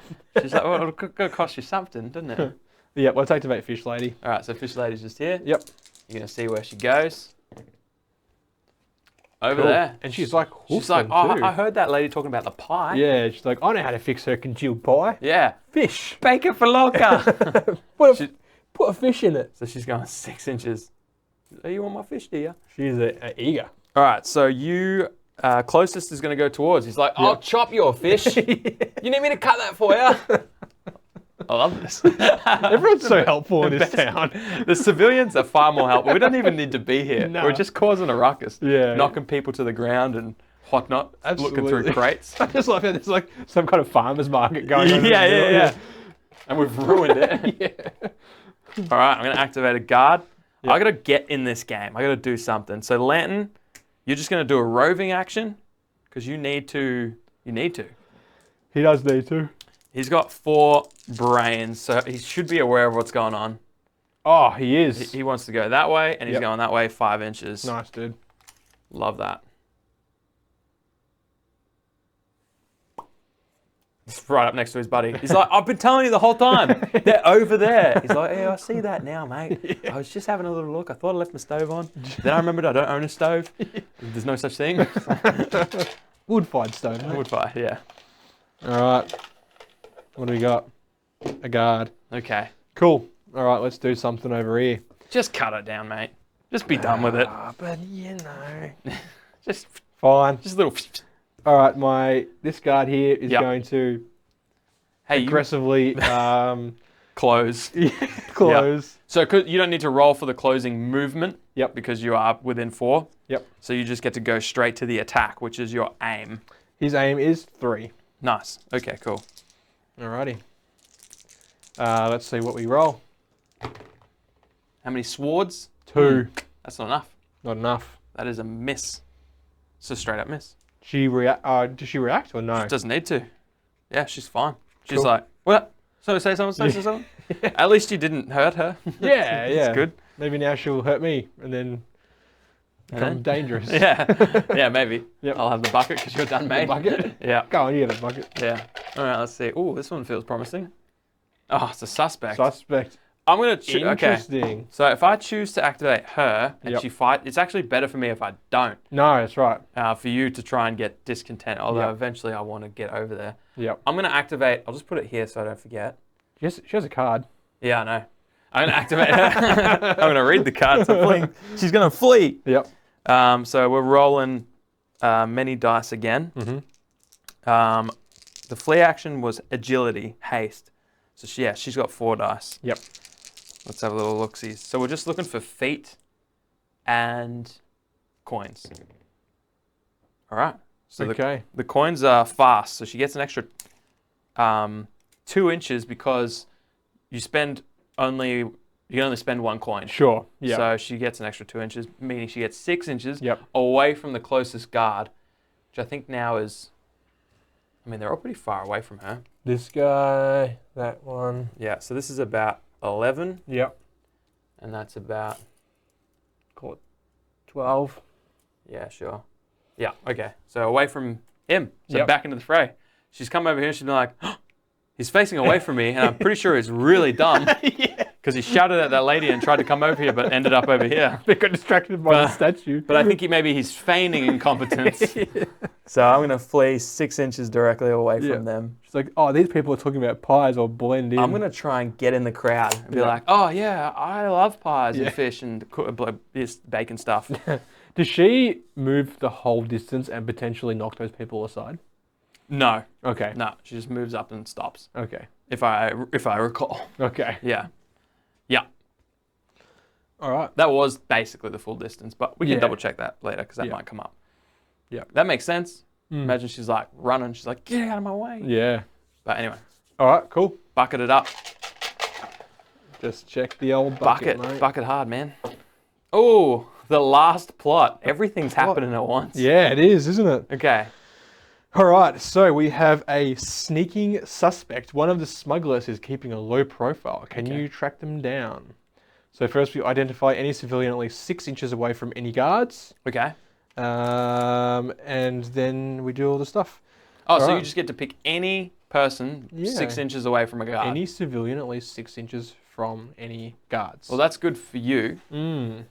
She's like, well, it'll go cost you something, doesn't it? Yeah. Let's activate fish lady. All right, so fish lady's just here. Yep. You're going to see where she goes. Over Cool. there. And she's like, She's like, hoofing oh, too. I heard that lady talking about the pie. Yeah, she's like, I know how to fix her congealed pie. Yeah. Fish. Bacon for Loca. Put a fish in it. So she's going 6 inches. Oh, you want my fish, do you? She's eager. All right, so you closest is going to go towards. He's like, I'll chop your fish. You need me to cut that for you? I love this. Everyone's so helpful in this town. The civilians are far more helpful. We don't even need to be here. No. We're just causing a ruckus. Yeah. Knocking people to the ground and whatnot. Looking through Absolutely. crates. I just love how there's like some kind of farmer's market going on. Yeah. And we've ruined it. Yeah. All right, I'm going to activate a guard. I got to get in this game. I got to do something. So Lantern, you're just going to do a roving action because you need to. He does need to. He's got 4 brains, so he should be aware of what's going on. Oh, he is. He wants to go that way, and he's going that way 5 inches. Nice, dude. Love that. It's right up next to his buddy. He's like, I've been telling you the whole time. They're over there. He's like, yeah, I see that now, mate. I was just having a little look. I thought I left my stove on. Then I remembered I don't own a stove. There's no such thing. Wood-fired stone, mate. Wood fire, yeah. All right. What do we got? A guard. Okay. Cool. All right, let's do something over here. Just cut it down, mate. Just be done with it. But you know. Just Fine. a little. All right, this guard here is going to Hey, aggressively close. close. So you don't need to roll for the closing movement. Yep. Because you are within 4. Yep. So you just get to go straight to the attack, which is your aim. His aim is 3. Nice. Okay, cool. Alrighty. Let's see what we roll. How many swords? 2. That's not enough. Not enough. That is a miss. It's a straight up miss. She does she react or no? She doesn't need to. Yeah, she's fine. She's Cool. like, what? So say something, say something. At least you didn't hurt her. Yeah, yeah. It's good. Maybe now she'll hurt me and then become dangerous. Yeah, maybe. Yep. I'll have the bucket because you're done, mate. bucket? Yeah. Go on, you get a bucket. Yeah. All right, let's see. Oh, this one feels promising. Oh, it's a suspect. Suspect. I'm going to choose. Okay. Interesting. So if I choose to activate her and she fight, it's actually better for me if I don't. No, that's right. For you to try and get discontent, although Yep. eventually I want to get over there. Yep. I'm going to activate, I'll just put it here so I don't forget. She has a card. Yeah, I know. I'm going to activate her. I'm going to read the card. So fleeing. She's going to flee. Yep. So we're rolling many dice again. Mm-hmm. The flee action was agility, haste. So she's got 4 dice. Yep. Let's have a little look-see. So we're just looking for feet and coins. All right. So Okay. the coins are fast, so she gets an extra 2 inches because you can only spend 1 coin. Sure. Yeah. So she gets an extra 2 inches, meaning she gets 6 inches Yep. away from the closest guard, which I think now is. I mean, they're all pretty far away from her. This guy, that one. Yeah. So this is about 11, Yep. and that's about. Call it 12. Yeah, sure. Yeah. Okay. So away from him. So Yep. back into the fray. She's come over here and she's been like, oh, he's facing away from me, and I'm pretty sure he's really dumb. Yeah. Because he shouted at that lady and tried to come over here, but ended up over here. They got distracted by the statue. But I think maybe he's feigning incompetence. So I'm going to flee 6 inches directly away from them. She's like, oh, these people are talking about pies or blend in. I'm going to try and get in the crowd and be Yeah. like, oh, yeah, I love pies Yeah. and fish and this bacon stuff. Does she move the whole distance and potentially knock those people aside? No, Okay. no, she just moves up and stops, Okay. if I recall. Okay. Yeah. Yeah. All right. That was basically the full distance, but we can Yeah. double check that later because that Yeah. might come up. Yeah. That makes sense. Mm. Imagine she's like running. She's like, get out of my way. Yeah. But anyway, All right. Cool. bucket it up. Just check the old bucket, mate. Bucket hard, man. Oh, the last plot. Everything's happening at once. Yeah, it is, isn't it? Okay. All right. So we have a sneaking suspect. One of the smugglers is keeping a low profile. Can Okay. you track them down? So first we identify any civilian at least 6 inches away from any guards. Okay. And then we do all the stuff. Oh, so you Alright. just get to pick any person Yeah. 6 inches away from a guard. Any civilian at least 6 inches from any guards. Well, that's good for you. Mm.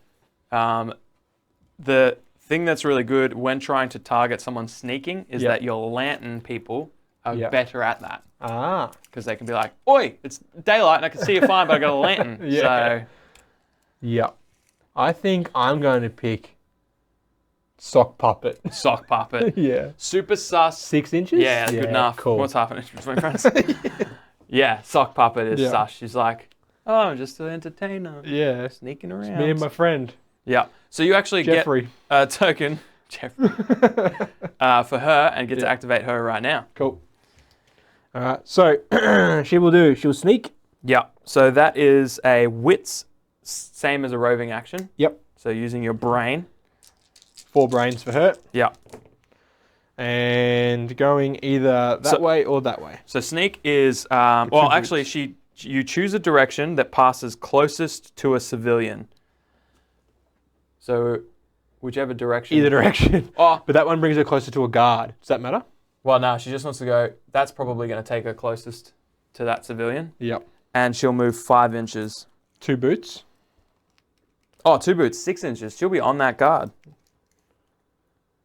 The thing that's really good when trying to target someone sneaking is Yep. that your lantern people are Yep. better at that. Ah. Because they can be like, oi, it's daylight and I can see you fine, but I got a lantern. Yeah. Yep. I think I'm going to pick sock puppet. So, sock puppet. Yeah. Super sus. 6 inches? Yeah, that's good enough. Cool. What's half an inch between friends? Yeah, sock puppet is Yeah. sus. She's like, oh, I'm just an entertainer. Yeah. Sneaking It's around. me and my friend, Yeah. So you actually Jeffrey. get a token, Jeffrey, for her and get to Yeah. activate her right now. Cool. All right. So she'll sneak. Yeah. So that is a wits, same as a roving action. Yep. So using your brain. 4 brains for her. Yeah. And going either that way or that way. So sneak is, well, boots. actually, you choose a direction that passes closest to a civilian. So whichever direction. Either direction. Oh, But that one brings her closer to a guard. Does that matter? well, no, she just wants to go. That's probably going to take her closest to that civilian. Yep. And she'll move 5 inches. 2 boots. Oh, 2 boots, 6 inches. She'll be on that guard.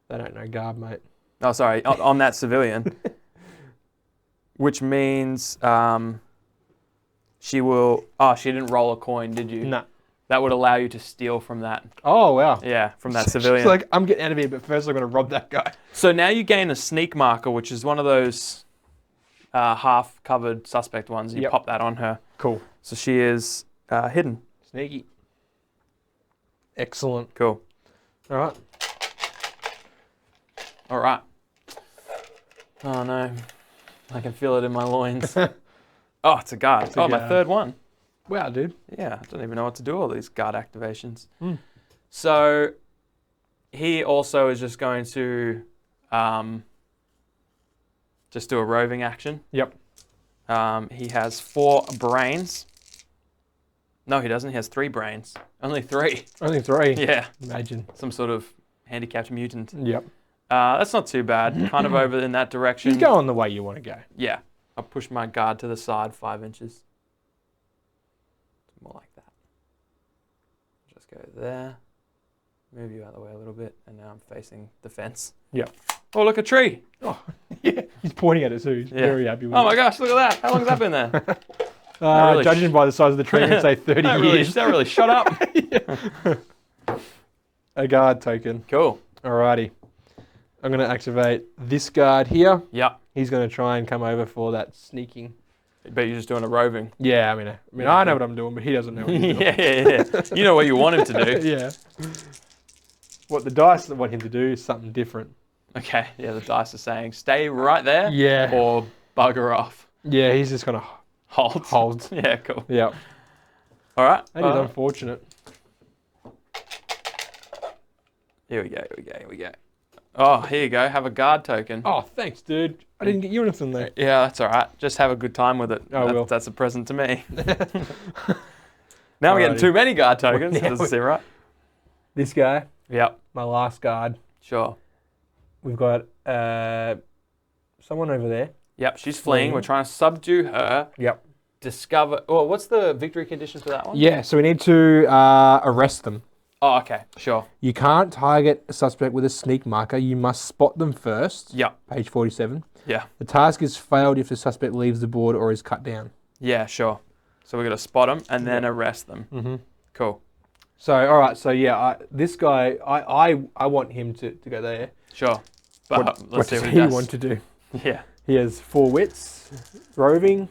They don't know guard, mate. Oh, sorry, on that civilian. Which means she will. Oh, she didn't roll a coin, did you? No. That would allow you to steal from that. Oh, wow. Yeah, from that She's civilian. like, I'm getting out of here, but first I'm going to rob that guy. So now you gain a sneak marker, which is one of those half-covered suspect ones. You Yep. pop that on her. Cool. So she is hidden. Sneaky. Excellent. Cool. All right. All right. Oh, no. I can feel it in my loins. Oh, it's a guard. It's a My guard. third one. Wow, dude. Yeah, I don't even know what to do all these guard activations. Mm. So he also is just going to just do a roving action. Yep. He has 4 brains. No, he doesn't. He has 3 brains. Only 3. Only 3. Yeah, Imagine. some sort of handicapped mutant. Yep. That's not too bad. Kind of over in that direction. He's going the way you want to go. Yeah, I'll push my guard to the side 5 inches. More like that. Just go there. Move you out of the way a little bit, and now I'm facing the fence. Yep. Oh, look, a tree. Oh, yeah. He's pointing at it too. He's Yeah. very happy with Oh it. my gosh, look at that. How long has that been there? really Judging by the size of the tree, I'd say 30 years. That really shut up. A guard token. Cool. Alrighty. I'm going to activate this guard here. Yeah. He's going to try and come over for that sneaking. But you're just doing a roving. Yeah, I know what I'm doing, but he doesn't know what he's doing. yeah. You know what you want him to do. Yeah. What the dice want him to do is something different. Okay, yeah, the dice are saying stay right there. Yeah. Or bugger off. Yeah, he's just gonna Hold. hold. Yeah, cool. Yeah. All right. That is unfortunate. Here we go. Oh, here you go. Have a guard token. Oh, thanks, dude. I didn't get you anything there. Yeah, that's all right. Just have a good time with it. I will. That's a present to me. Now we're getting too many guard tokens. Now Doesn't seem right. This guy, Yep. my last guard. Sure. We've got someone over there. Yep, she's fleeing. We're trying to subdue her. Yep. Discover. Well, what's the victory condition for that one? Yeah, so we need to arrest them. Oh, okay. Sure. You can't target a suspect with a sneak marker. You must spot them first. Yep. Page 47. Yeah. The task is failed if the suspect leaves the board or is cut down. Yeah, sure. So we're going to spot them and then arrest them. Mm-hmm. Cool. So, all right. So, yeah, this guy, I want him to go there. Sure. But What let's see does what he he does. want to do? Yeah. He has 4 wits, roving.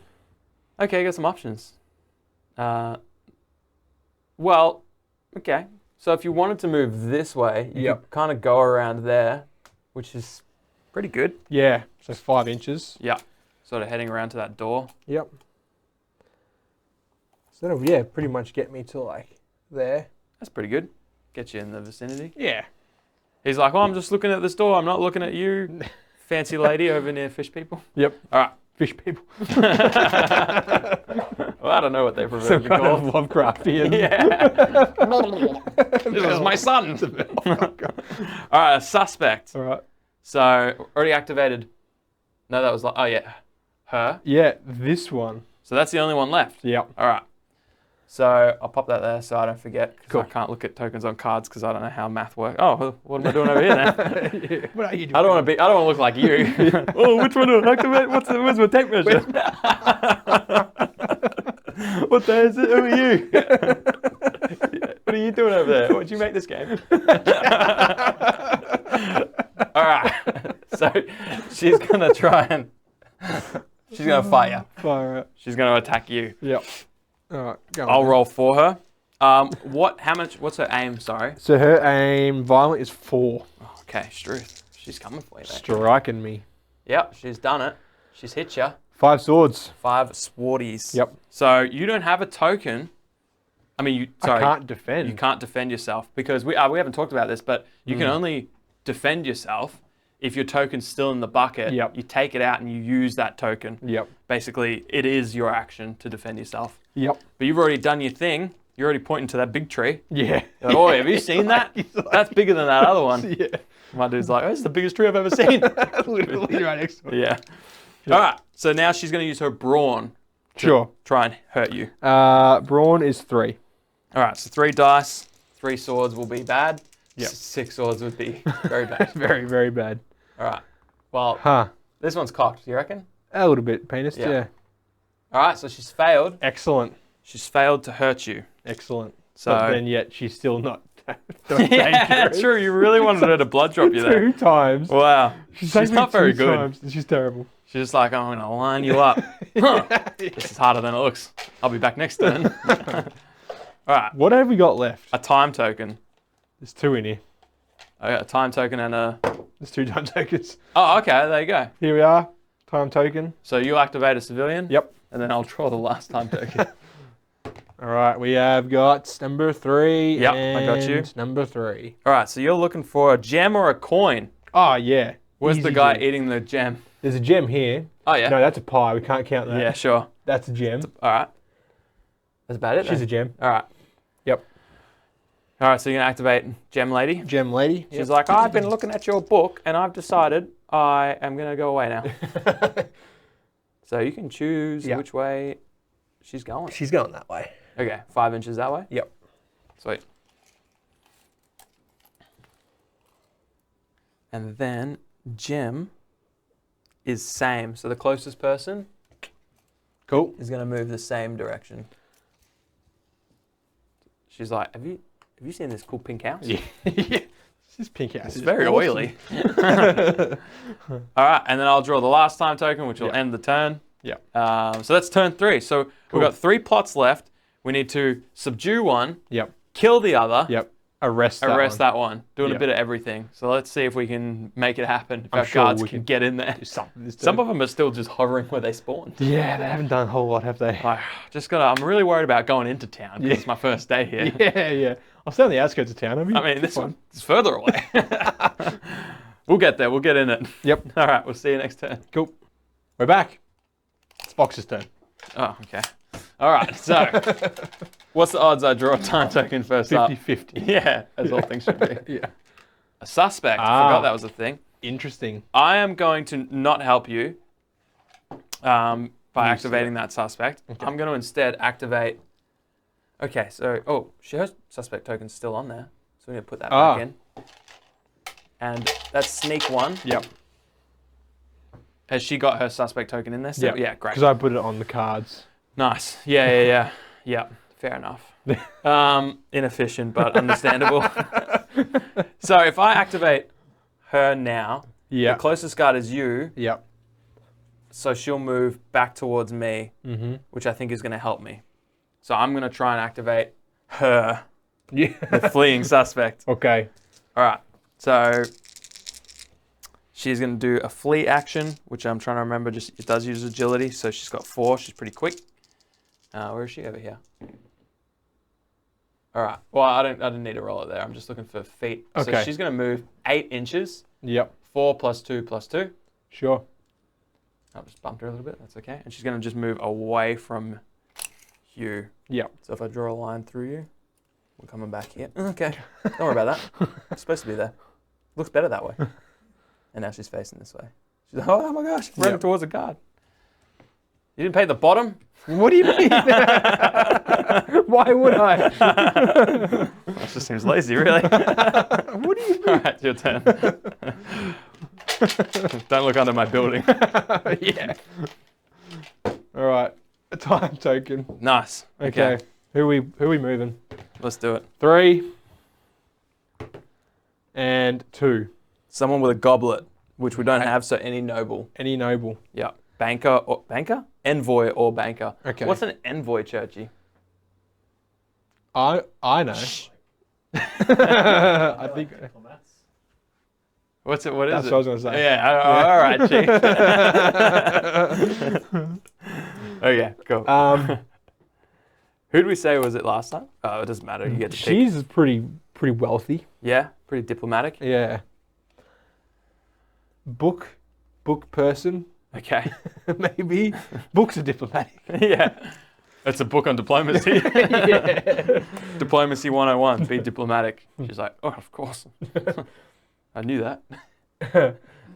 Okay, got some options. Well, okay. So if you wanted to move this way, you could kind of go around there, which is pretty good. Yeah, so 5 inches. Yeah. Sort of heading around to that door. Yep. So that'll, yeah, pretty much get me to like there. That's pretty good. Get you in the vicinity. Yeah. He's like, oh, I'm just looking at this door. I'm not looking at you, fancy lady over near fish people. Yep. All right. Fish people. Well, I don't know what they prefer to Some be kind called. of Lovecraftian. Yeah. This is my son. All right, a suspect. All right. So already activated. No, that was like, oh yeah, her. Yeah, this one. So that's the only one left. Yep. All right. So I'll pop that there so I don't forget. Because Cool. I can't look at tokens on cards because I don't know how math works. Oh, what am I doing over here now? Yeah. What are you doing? I don't want to look like you. Oh, which one do I activate? Where's my tape measure? What the hell is it? Who are you? What are you doing over there? What did you make this game? All right. So she's gonna try and she's gonna fight you. Fire out. She's gonna attack you. Yep. All right. Go on. I'll roll for her. What's her aim? Sorry. So her aim, violent, is 4. Oh, okay, Struth. She's coming for you, mate. Striking me. Yep, she's done it. She's hit you. 5 swords. 5 swarties. Yep. So you don't have a token. I mean, I can't defend. You can't defend yourself because we haven't talked about this, but you can only defend yourself if your token's still in the bucket. Yep. You take it out and you use that token. Yep. Basically, it is your action to defend yourself. Yep. But you've already done your thing. You're already pointing to that big tree. Yeah. You're like, oh, have you seen that? That's bigger than that other one. Yeah. My dude's like, oh, it's the biggest tree I've ever seen. Literally right next to it. Yeah. All right. So now she's going to use her brawn to Sure. try and hurt you. Brawn is 3. All right. So 3 dice, 3 swords will be bad. Yep. 6 swords would be very bad. Very, very bad. All right. Well, Huh. this one's cocked. You reckon? A little bit, penis. Yeah. Yeah. All right. So she's failed. Excellent. She's failed to hurt you. Excellent. So But then yet she's still not yeah, dangerous. true. You really wanted her to blood drop you there. 2 times. Wow. She's She's not very good. Times. She's terrible. She's just like, I'm going to line you up. Huh. This is harder than it looks. I'll be back next turn. All right. What have we got left? A time token. There's 2 in here. Okay, a time token and a... There's 2 time tokens. Oh, okay. There you go. Here we are. Time token. So you activate a civilian. Yep. And then I'll draw the last time token. All right. We have got number 3. Yep, and I got you. Number 3. All right. So you're looking for a gem or a coin. Oh, yeah. Where's the Easy guy gem. eating the gem? There's a gem here. Oh, yeah. No, that's a pie. We can't count that. Yeah, sure. That's a gem. All right. That's about it. She's then. a gem. All right. Yep. All right. So you're going to activate Gem Lady. Gem lady. She's like, I've been looking at your book and I've decided I am going to go away now. So you can choose Yep. which way she's going. She's going that way. Okay, 5 inches that way? Yep. Sweet. And then Jim is same. So the closest person Cool. is going to move the same direction. She's like, have you seen this cool pink house? Yeah. This is pink house. It's very oily. All right, and then I'll draw the last time token, which will Yep. end the turn. Yeah. So that's turn 3. So Cool. we've got 3 plots left. We need to subdue one, Yep. kill the other, Yep. arrest that one. Doing a Yep. bit of everything. So let's see if we can make it happen. If I'm our sure guards we can can get in there. do something this Some turn. of them are still just hovering where they spawned. Yeah, they haven't done a whole lot, have they? I'm really worried about going into town because it's my first day here. Yeah. I'll stay on the outskirts of town. I mean, this one is further away. We'll get there. We'll get in it. Yep. All right. We'll see you next turn. Cool. We're back. It's Fox's turn. Oh, okay. All right. So, what's the odds I draw a time token first up? 50-50. Yeah, as all things should be. Yeah. A suspect. I forgot that was a thing. Interesting. I am going to not help you by activating that suspect. Okay. I'm going to instead activate. Okay, so her suspect token's still on there, so we're going to put that back in. And that's sneak 1. Yep. Has she got her suspect token in there still? Yep. Yeah, great. Because I put it on the cards. Nice. Yeah. Yeah, fair enough. Inefficient, but understandable. So if I activate her now, the closest guard is you. Yep. So she'll move back towards me, which I think is going to help me. So I'm going to try and activate her, the fleeing suspect. Okay. All right. So she's going to do a flee action, which I'm trying to remember. It does use agility, so she's got 4. She's pretty quick. Where is she? Over here. All right. Well, I didn't need to roll it there. I'm just looking for feet. Okay. So she's going to move 8 inches. Yep. 4 + 2 + 2. Sure. I'll just bumped her a little bit. That's okay. And she's going to just move away from you. Yep. So if I draw a line through you, we're coming back here. Okay. Don't worry about that. It's supposed to be there. Looks better that way. And now she's facing this way. She's like, oh my gosh, running towards a guard. You didn't pay the bottom? What do you mean? Why would I? That just seems lazy, really. What do you mean? All right, your turn. Don't look under my building. Yeah. All right. A time token. Nice. Okay. Who are we moving? Let's do it. 3 and 2. Someone with a goblet, which we don't have, so any noble. Any noble. Yeah. Banker? Envoy or banker. Okay. What's an envoy, Churchy? I know. I think What is that's it? what I was going to say. Yeah. All right, Chief. Okay, cool. Who did we say was it last time? Oh, it doesn't matter. You get to pick. She's pretty wealthy. Yeah, pretty diplomatic. Yeah. Book person, Okay. maybe. Books are diplomatic. Yeah. It's a book on diplomacy. Yeah. Diplomacy 101. Be diplomatic. She's like, oh, of course. I knew that.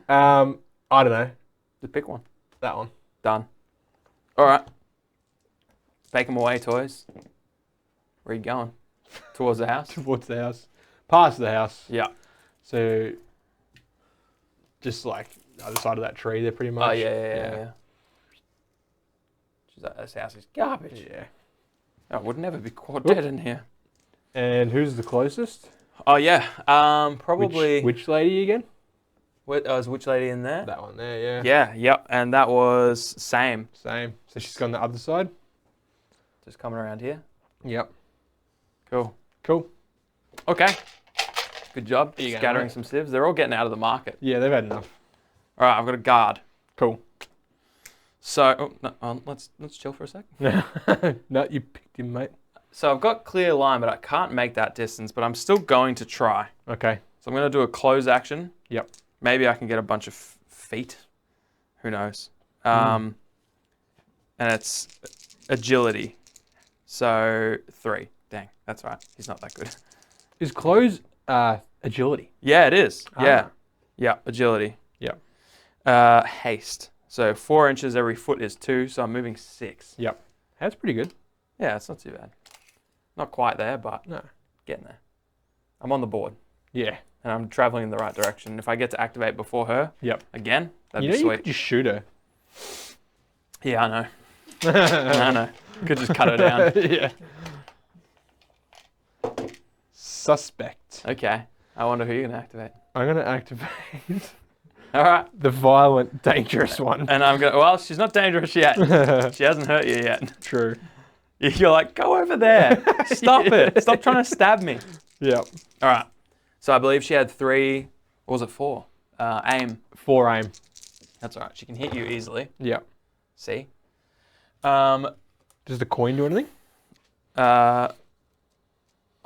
I don't know. Just pick one. That one. Done. All right. Take them away, toys. Where are you going? Towards the house? Towards the house. Past the house. Yeah. So, just like the other side of that tree there pretty much. Oh, yeah. She's like, this house is garbage. Yeah. Oh, it would never be caught dead in here. And who's the closest? Oh, yeah. Probably... Which lady again? Was which lady in there? That one there, yeah. Yeah, yep. And that was same. Same. So she's gone the other side? Just coming around here. Yep. Cool. Okay. Good job. There you go, Scattering mate. some civs. They're all getting out of the market. Yeah, they've had enough. All right, I've got a guard. Cool. So, let's chill for a sec. No, you picked him, mate. So I've got clear line, but I can't make that distance, but I'm still going to try. Okay. So I'm going to do a close action. Yep. Maybe I can get a bunch of feet. Who knows? And it's agility. So 3. Dang, that's right. He's not that good. Is close agility? Yeah, it is. Yeah. Ah. Yeah, agility. Yep. Haste. So 4 inches every foot is 2, so I'm moving 6. Yep. That's pretty good. Yeah, it's not too bad. Not quite there, but No. getting there. I'm on the board, Yeah. and I'm traveling in the right direction. If I get to activate before her, Yep. again, that'd You be know you sweet. could just shoot her. Yeah, I know. I know. Could just cut her down. Yeah. Suspect. Okay. I wonder who you're going to activate. I'm going to activate All right. the violent, dangerous one. And I'm going to... Well, she's not dangerous yet. She hasn't hurt you yet. True. You're like, go over there. Stop it. Stop trying to stab me. Yep. All right. So I believe she had 3, or was it 4? Aim. 4 aim. That's all right. She can hit you easily. Yep. See? Does the coin do anything?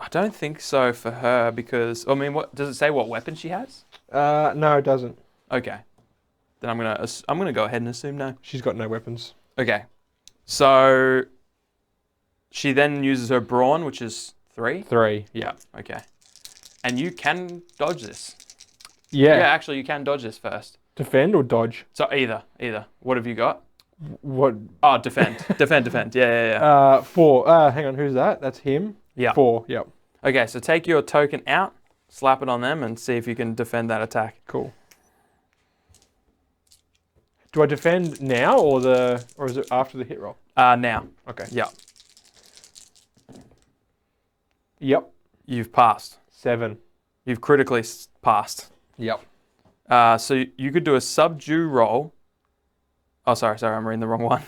I don't think so for her because, I mean, what does it say what weapon she has? No, it doesn't. Okay. Then I'm gonna go ahead and assume no. She's got no weapons. Okay. So she then uses her brawn, which is 3. 3. Yeah. Okay. And you can dodge this. Yeah. Yeah, actually, you can dodge this first. Defend or dodge? So either. What have you got? What? Oh, defend. defend. Yeah. 4. Hang on, who's that? That's him? Yeah. 4, yep. Okay, so take your token out, slap it on them, and see if you can defend that attack. Cool. Do I defend now or is it after the hit roll? Now. Okay. Yeah. Yep. You've passed. 7. You've critically passed. Yep. So you could do a subdue roll. Oh, sorry, I'm reading the wrong one.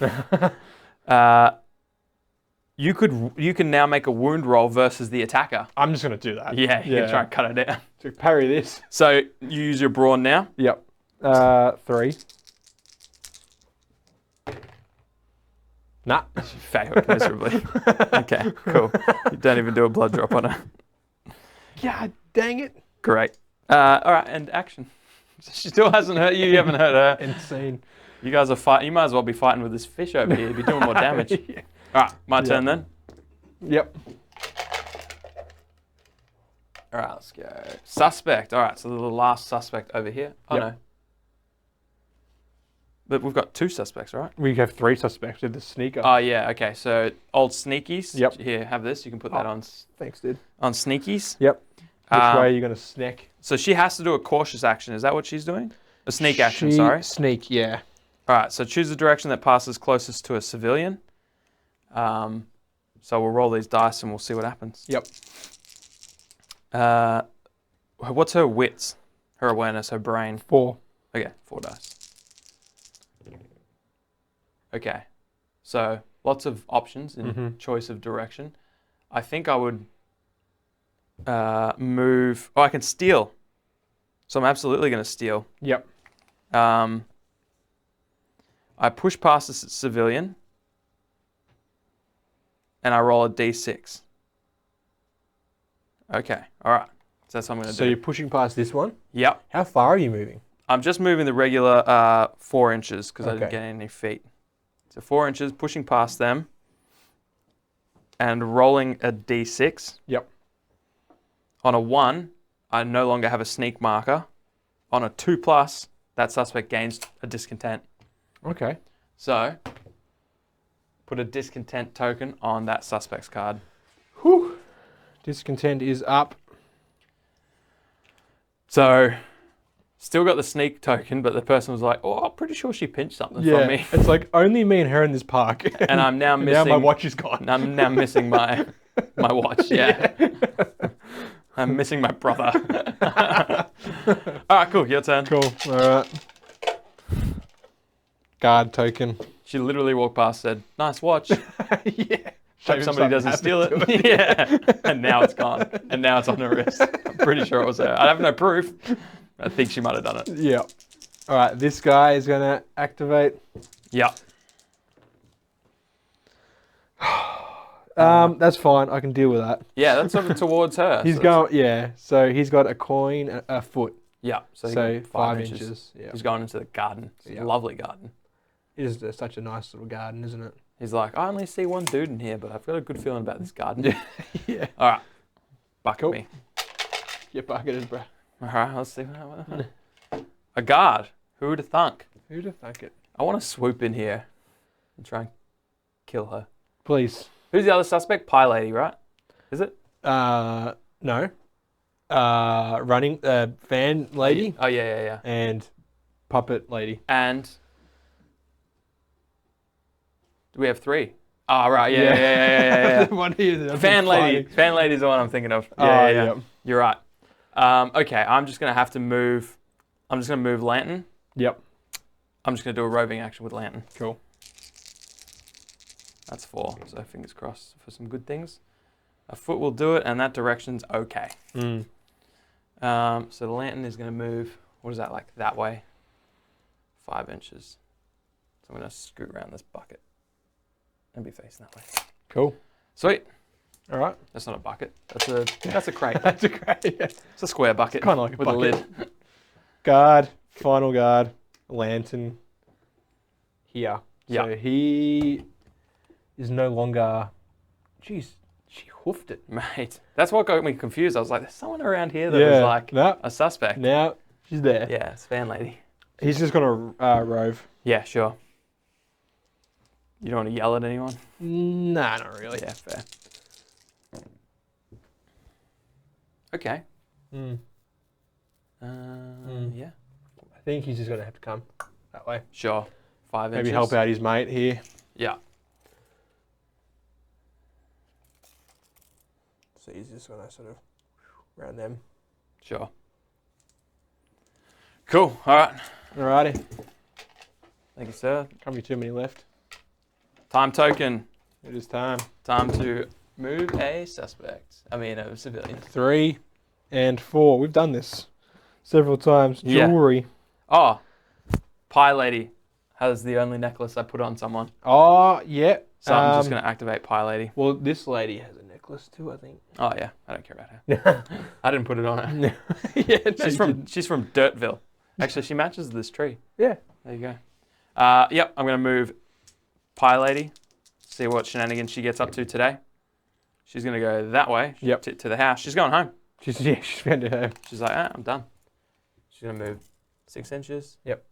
You can now make a wound roll versus the attacker. I'm just gonna do that. Yeah, you can try and cut it down. To parry this. So you use your brawn now. Yep. 3. Nah. You failed miserably. Okay, cool. You don't even do a blood drop on her. God dang it. Great. All right, and action. She still hasn't hurt you. You haven't hurt her. Insane. You guys are fighting. You might as well be fighting with this fish over here. You'd be doing more damage. Yeah. All right, my turn then. Yep. All right, let's go. Suspect. All right, so the last suspect over here. Oh, Yep. no. But we've got 2 suspects, right? We have 3 suspects with the sneaker. Oh, yeah, okay. So old sneakies. Yep. Here, have this. You can put that on Thanks, dude. sneakies. Yep. Which way are you going to snack? So she has to do a cautious action. Is that what she's doing? A sneak action, sorry. Sneak, yeah. All right, so choose the direction that passes closest to a civilian. So we'll roll these dice and we'll see what happens. Yep. What's her wits? Her awareness, her brain? 4. Okay, 4 dice. Okay, so lots of options in choice of direction. I think I would move... Oh, I can steal. So I'm absolutely going to steal. Yep. I push past the civilian. And I roll a d6. Okay, all right. So that's what I'm going to do. So you're pushing past this one? Yep. How far are you moving? I'm just moving the regular 4 inches because I didn't Okay. get any feet. So 4 inches, pushing past them. And rolling a d6. Yep. On a 1, I no longer have a sneak marker. On a 2+, that suspect gains a discontent. Okay. So, put a discontent token on that suspect's card. Whew. Discontent is up. So, still got the sneak token, but the person was like, "Oh, I'm pretty sure she pinched something from me." It's like only me and her in this park. And I'm now missing. Now my watch is gone. I'm now missing my watch. Yeah. I'm missing my brother. All right, cool. Your turn. Cool. All right. Guard token. She literally walked past, said, "Nice watch." Yeah. Hope somebody doesn't steal it. Yeah. And now it's gone. And now it's on her wrist. I'm pretty sure it was her. I have no proof. I think she might have done it. Yeah. All right. This guy is going to activate. Yeah. That's fine. I can deal with that. Yeah, that's over towards her. He's so going. Yeah. So he's got a coin, a foot. Yeah. So, So he got 5 inches. Yeah. He's going into the garden. It's a Yeah. lovely garden. It is such a nice little garden, isn't it? He's like, I only see one dude in here, but I've got a good feeling about this garden. Yeah. All right. Bucket Cool. me. Get bucketed, bro. All right, let's see. A guard. Who would have thunk? Who'd have thunk it? I want to swoop in here and try and kill her. Please. Who's the other suspect? Pie lady, right? Is it? No. Running fan lady Oh, yeah. and puppet lady. And do we have 3? Oh, right. Yeah. One here. Fan lady. Fan lady's the one I'm thinking of. Yeah. You're right. Okay, I'm just going to have to move. I'm just going to move Lantern. Yep. I'm just going to do a roving action with Lantern. Cool. That's 4, so fingers crossed for some good things. A foot will do it, and that direction's okay. Mm. So the lantern is going to move, what is that, like that way? 5 inches. So I'm going to scoot around this bucket and be facing that way. Cool. Sweet. All right. That's not a bucket. That's a crate. That's a great. Yeah. It's a square bucket. Kind of like a with bucket. a lid. Guard, final guard, lantern here. Yeah. So he is no longer. Jeez, she hoofed it. Mate, that's what got me confused. I was like, there's someone around here that was like no, a suspect. now she's there. Yeah, it's fan lady. He's just gonna rove. Yeah, sure. You don't want to yell at anyone? Nah, not really. Yeah, fair. Okay. Mm. Yeah. I think he's just gonna have to come that way. Sure. 5 inches. Maybe help out his mate here. Yeah. So he's just gonna sort of around them. Sure. Cool. All right. Alrighty. Thank you, sir. Can't be too many left. Time token. It is time. Time to move a suspect. I mean, a civilian. 3 and 4. We've done this several times. Yeah. Jewelry. Oh, Pie Lady has the only necklace I put on someone. Oh, yeah. So I'm just going to activate Pie Lady. Well, this lady has a necklace too, I think. Oh, yeah. I don't care about her. I didn't put it on her. Yeah, no, She's from Dirtville. Actually, she matches this tree. Yeah. There you go. Yep, I'm going to move Pie Lady. See what shenanigans she gets up to today. She's going to go that way. Yep. To the house. She's going home. She's found it home. She's like, I'm done. She's going to move 6 inches. Yep.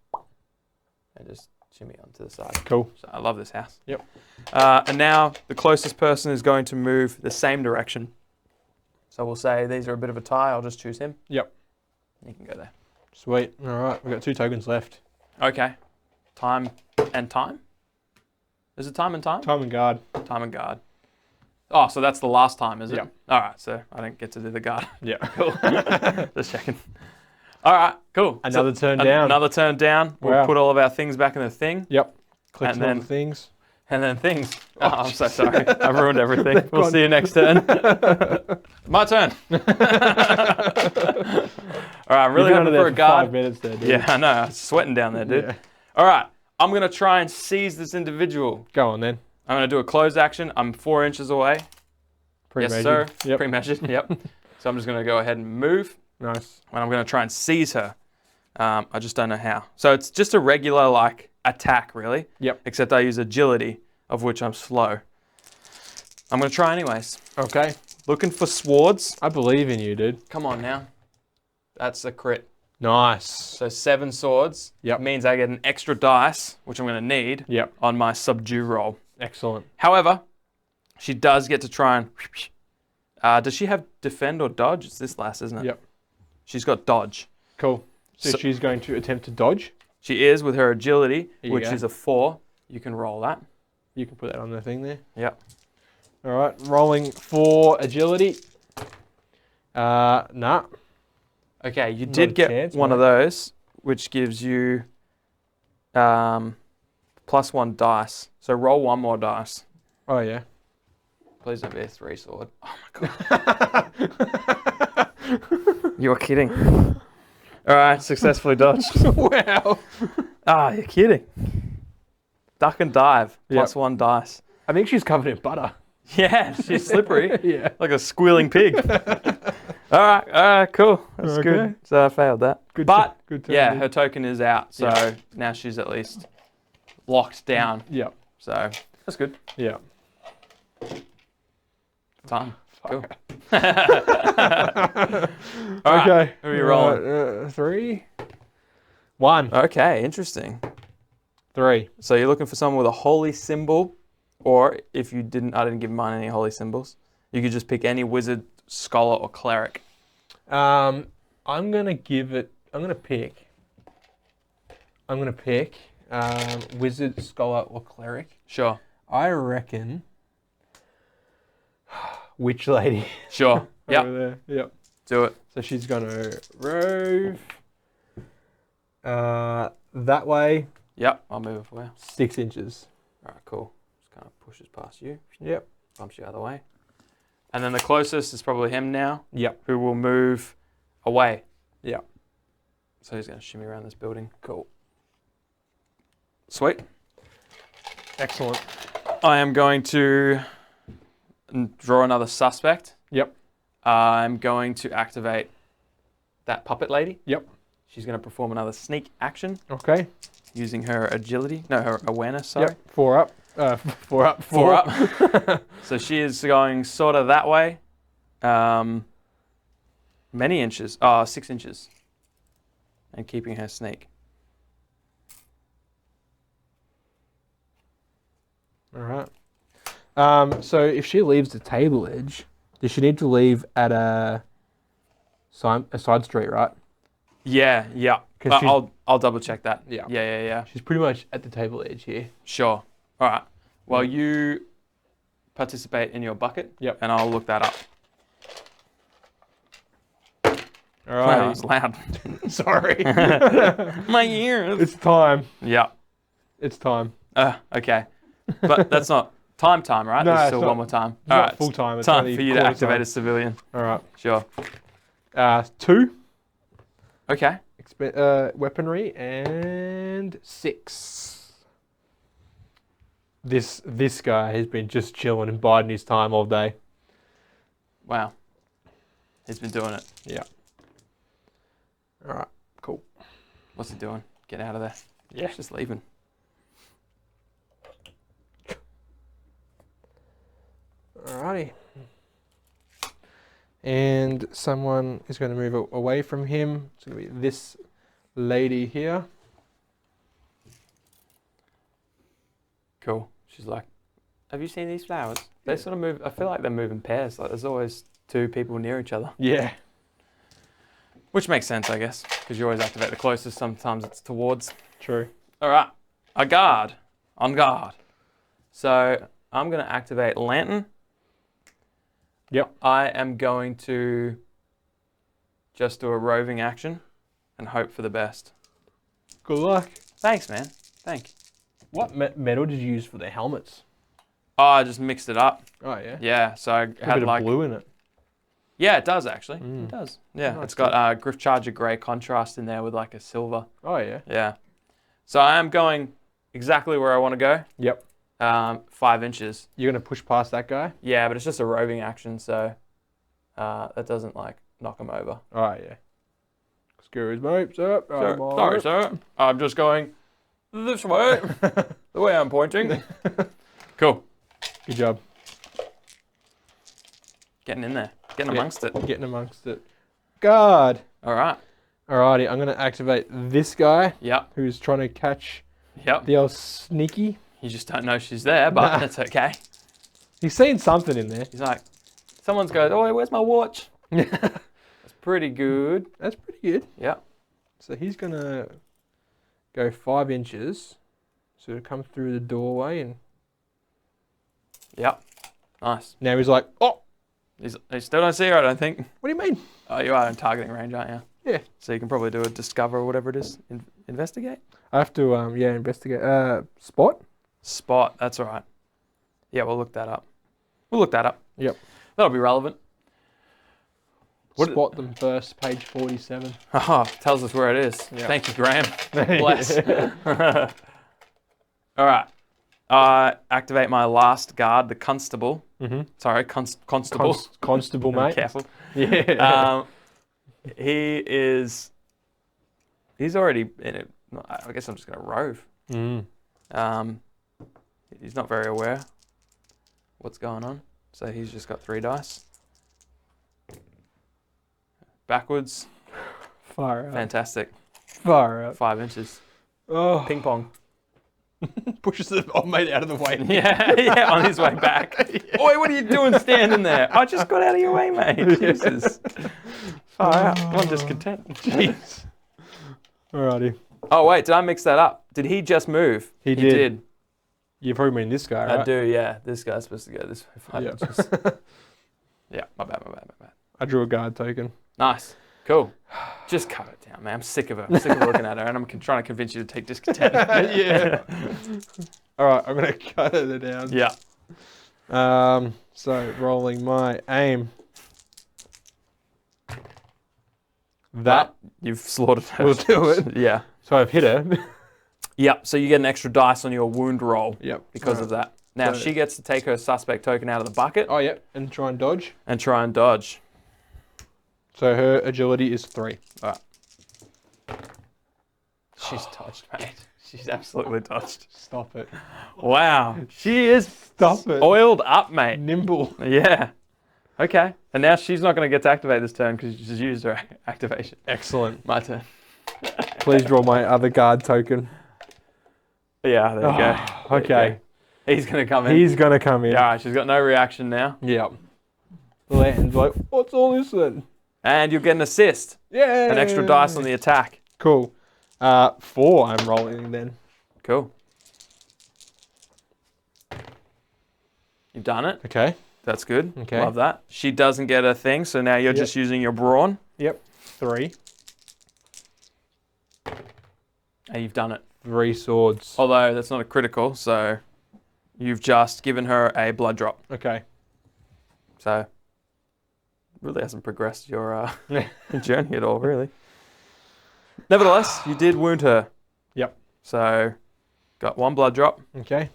And just shimmy onto the side. Cool. So I love this house. Yep. And now the closest person is going to move the same direction. So we'll say these are a bit of a tie. I'll just choose him. Yep. You can go there. Sweet. All right. We've got 2 tokens left. Okay. Time and time? Is it time and time? Time and guard. Time and guard. Oh, so that's the last time, is it? Yep. All right, so I don't get to do the guard. Yeah. Cool. Just checking. All right, cool. Another turn down. Another turn down. We'll Wow. put all of our things back in the thing. Yep. Click And on then- the things. And then things. Oh, Oh, I'm so sorry. I've ruined everything. They've We'll gone. see you next turn. My turn. All right, I'm really You've been hoping under there for a guard. 5 minutes there, dude. Yeah, I know. I'm sweating down there, dude. Yeah. All right, I'm going to try and seize this individual. Go on then. I'm going to do a closed action. I'm 4 inches away. Yes, sir. Yep. Pre-measured, yep. So I'm just going to go ahead and move, Nice. and I'm going to try and seize her. I just don't know how. So it's just a regular, like, attack, really. Yep. Except I use agility, of which I'm slow. I'm going to try anyways. Okay. Looking for swords. I believe in you, dude. Come on now. That's a crit. Nice. So 7 swords. Yep. Means I get an extra dice, which I'm going to need Yep. on my subdue roll. Excellent. However, she does get to try and... does she have defend or dodge? It's this last, isn't it? Yep. She's got dodge. Cool. So she's going to attempt to dodge. She is with her agility, Here you which go. is a 4. You can roll that. You can put that on the thing there. Yep. All right. Rolling for agility. Nah. Okay, you Not did a get chance, one of mate. those, which gives you +1 dice. So roll 1 more dice. Oh, yeah. Please don't be a 3 sword. Oh my god. You're kidding. All right, successfully dodged. Wow. Ah, you're kidding. Duck and dive, Yep. +1 dice. I think she's covered in butter. Yeah, she's slippery. Yeah. Like a squealing pig. All right, cool. That's Okay. good. So I failed that. Good But, good turn, yeah, dude. her token is out. So Yeah. now she's at least locked down. Yep. So that's good. Yeah. Time. Cool. Okay. All right, who are you rolling? 3. 1. Okay, interesting. 3. So you're looking for someone with a holy symbol, or if you didn't, I didn't give mine any holy symbols. You could just pick any wizard, scholar, or cleric. I'm gonna pick wizard, scholar, or cleric. Sure. I reckon witch lady. Sure. Yep. Over there. Yep. Do it. So she's gonna rove that way, Yep. I'll move it for you. 6 inches. All right, cool. Just kind of pushes past you. Yep. Bumps you out of the way. And then the closest is probably him now, Yep. who will move away. Yep. So he's going to shimmy around this building. Cool. Sweet. Excellent. I am going to draw another suspect. Yep. I'm going to activate that puppet lady. Yep. She's going to perform another sneak action Okay. using her agility. No, her awareness, sorry. Yep. 4 up. 4 up. 4 up. So she is going sort of that way. Many inches. 6 inches. And keeping her sneak. All right. So if she leaves the table edge, does she need to leave at a side street, right? Yeah. 'Cause I'll double check that. Yeah. Yeah. She's pretty much at the table edge here. Sure. All right. Well, you participate in your bucket. Yep. And I'll look that up. All Wow, right. that was loud. Sorry. My ears. It's time. Yeah. It's time. Okay. But that's not time, right? No, It's it's still not- one more time. It's All not right. full time. It's Time only for you to quarter activate time. a civilian. All right. Sure. 2 Okay. weaponry and 6. This guy has been just chilling and biding his time all day. Wow. He's been doing it. Yeah. All right. Cool. What's he doing? Get out of there. Yeah. He's just leaving. Alrighty. And someone is going to move away from him. It's going to be this lady here. Cool. She's like, have you seen these flowers? They sort of move. I feel like they move in pairs. Like there's always 2 people near each other. Yeah. Which makes sense, I guess, because you always activate the closest. Sometimes it's towards. True. All right. A guard. On guard. So I'm going to activate Lantern. Yep. I am going to just do a roving action and hope for the best. Good luck. Thanks, man. Thank you. What metal did you use for the helmets? Oh, I just mixed it up. Oh, yeah. Yeah, so I A had bit like... of blue in it. Yeah, it does actually. Mm. It does. Yeah, Nice. it's got Griff Charger grey contrast in there with like a silver. Oh, yeah. Yeah. So I am going exactly where I want to go. Yep. 5 inches. You're going to push past that guy? Yeah, but it's just a roving action, so that doesn't like knock him over. Oh, yeah. Excuse me, sir. Sorry, sir. I'm just going this way, the way I'm pointing. Cool. Good job. Getting in there. Getting amongst it. Getting amongst it. Guard. All right. Alrighty, I'm going to activate this guy Yep. who's trying to catch Yep. the old sneaky. You just don't know she's there, but Nah. that's okay. He's seen something in there. He's like, someone's goes, oh, where's my watch? That's pretty good. That's pretty good. Yeah. So he's going to go 5 inches. So to come through the doorway, and Yep. Nice. now he's like, oh, He still don't see her, I don't think. what do you mean? Oh, you are in targeting range, aren't you? Yeah. So you can probably do a discover or whatever it is. Investigate? I have to, investigate. Spot? Spot, that's all right. Yeah, we'll look that up. Yep. That'll be relevant. Spot them first, page 47. Haha, tells us where it is. Yeah. Thank you, Graham. Bless. All right. Activate my last guard, the constable. Mm-hmm. Sorry, constable. Constable, mate. Careful. Yeah. He's already in it. I guess I'm just going to rove. Mm. He's not very aware what's going on. So he's just got 3 dice. Backwards. Far out. Fantastic. Far out. 5 inches. Oh. Ping pong. Pushes the old mate out of the way. Yeah, on his way back. Oi, what are you doing standing there? I just got out of your way, mate. Jesus. Far out. I'm discontent. Jeez. Alrighty. Oh, wait, did I mix that up? Did he just move? He did. You probably mean this guy, right? I do, yeah. This guy's supposed to go this way 5 Yeah. inches. Yeah, my bad. I drew a guard token. Nice. Cool. Just cut it down, man. I'm sick of her. I'm sick of looking at her, and I'm trying to convince you to take discontent. Yeah. Alright, I'm going to cut it down. Yeah. So rolling my aim. That you've slaughtered her. will do it. Yeah. So I've hit her. Yep. So you get an extra dice on your wound roll. Yep. Because of that. Now So- she gets to take her suspect token out of the bucket Oh, yep. And try and dodge. and try and dodge. So her agility is 3. All right. She's dodged, mate. She's absolutely dodged. Stop it. Wow. She is Stop it. oiled up, mate. Nimble. Yeah. Okay. And now she's not going to get to activate this turn because she just used her activation. Excellent. My turn. Please draw my other guard token. Yeah, there you go. There you Okay. go. He's going to come in. He's going to come in. Yeah, all right, she's got no reaction now. Yep. Land's like, what's all this then? And you'll get an assist. Yeah. An extra dice on the attack. Cool. 4 I'm rolling then. Cool. You've done it. Okay. That's good. Okay. Love that. She doesn't get a thing, so now you're just using your brawn. Yep. 3. And you've done it. 3 swords. Although that's not a critical, so you've just given her a blood drop. Okay. So really hasn't progressed your journey at all, really. Nevertheless, you did wound her. Yep. So got 1 blood drop, Okay.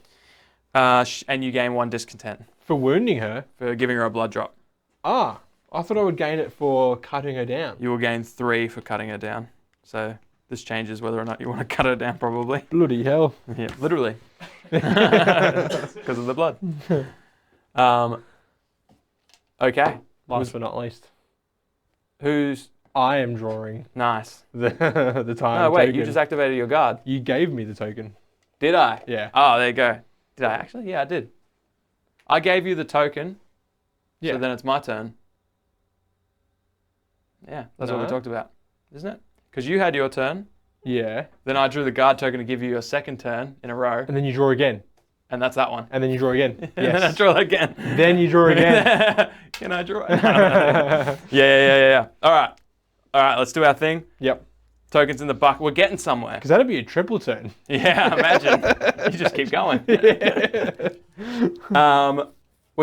and you gain 1 discontent For wounding her. for giving her a blood drop. I thought I would gain it for cutting her down. You will gain 3 for cutting her down. So this changes whether or not you want to cut her down, probably. Bloody hell. Yeah, literally. Because of the blood. Okay. Last but not least. Who's I am drawing nice? the time. No, wait, token. you just activated your guard. You gave me the token. Did I? Yeah. Oh, there you go. Did I actually? Yeah, I did. I gave you the token. Yeah. So then it's my turn. Yeah, that's what we No. talked about, isn't it? Because you had your turn. Yeah. Then I drew the guard token to give you your second turn in a row. And then you draw again. And that's that one. And then you draw again. And then I Yes. draw it again. Then you draw again. Can I draw it? Yeah. All right, let's do our thing. Yep. Tokens in the bucket. We're getting somewhere. Because that'd be a triple turn. Yeah, imagine. You just keep going. We're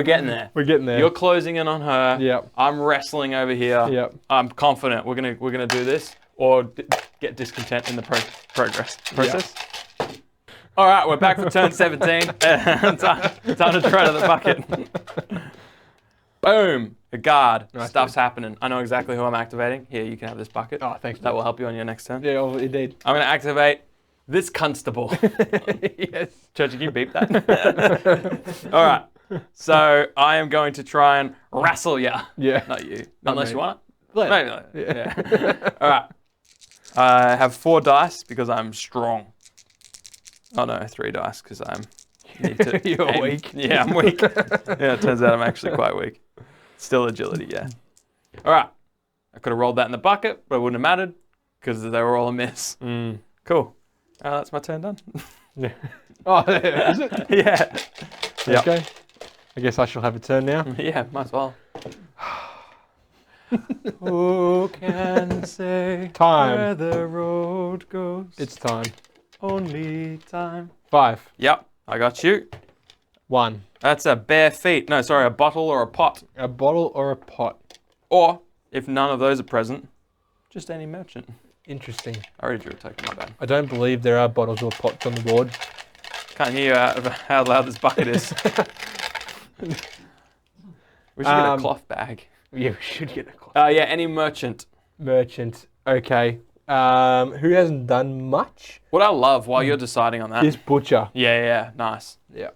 getting there. We're getting there. You're closing in on her. Yep. I'm wrestling over here. Yep. I'm confident we're gonna do this or get discontent in the process. All right, we're back for turn 17. time to try to the bucket. Boom. A guard. Nice, Stuff's happening. I know exactly who I'm activating. Here, you can have this bucket. Oh, thanks. That will help you on your next turn. Yeah, oh, indeed. I'm going to activate this constable. Yes. Church, you can beep that. All right. So I am going to try and wrestle you. Yeah. Not you. Not Unless me. you want it. Let- Maybe not. Yeah. All right. I have 4 dice because I'm strong. Oh no, 3 dice because I'm. Need to You're aim. weak. Yeah, I'm weak. Yeah, it turns out I'm actually quite weak. Still agility, yeah. All right. I could have rolled that in the bucket, but it wouldn't have mattered because they were all a miss. Cool. That's my turn done. Yeah. Oh, is it? Yeah. Yep. Okay. I guess I shall have a turn now. Yeah, might as well. Who can say Time. where the road goes? It's time. only time. 5. Yep, I got you. 1. That's a bare feet. No, sorry, a bottle or a pot. A bottle or a pot. Or, if none of those are present, just any merchant. Interesting. I already drew a token, my bad. I don't believe there are bottles or pots on the board. Can't hear how loud this bucket is. We should get a cloth bag. Yeah, we should get a cloth. Yeah, any merchant. Merchant. Okay. Who hasn't done much? What I love while you're deciding on that. This butcher. Yeah, nice. Yeah.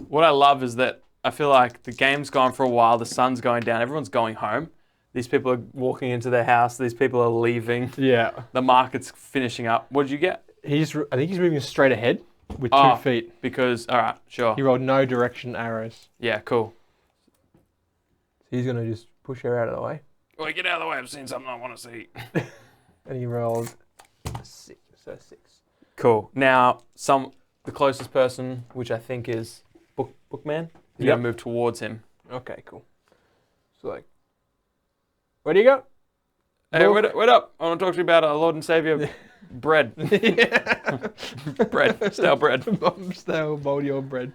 What I love is that I feel like the game's gone for a while, the sun's going down, everyone's going home. These people are walking into their house, these people are leaving. Yeah. The market's finishing up. What did you get? I think he's moving straight ahead with 2 feet. Because, all right, sure. He rolled no direction arrows. Yeah, cool. He's going to just push her out of the way. Well, get out of the way. I've seen something I want to see. And he rolled 6. So 6. Cool. Now, the closest person, which I think is Bookman, is Yep. going to move towards him. Okay, cool. So, like, where do you go? Hey, wait up. I want to talk to you about our Lord and Savior, bread. Bread. Stale bread. Stale moldy old bread.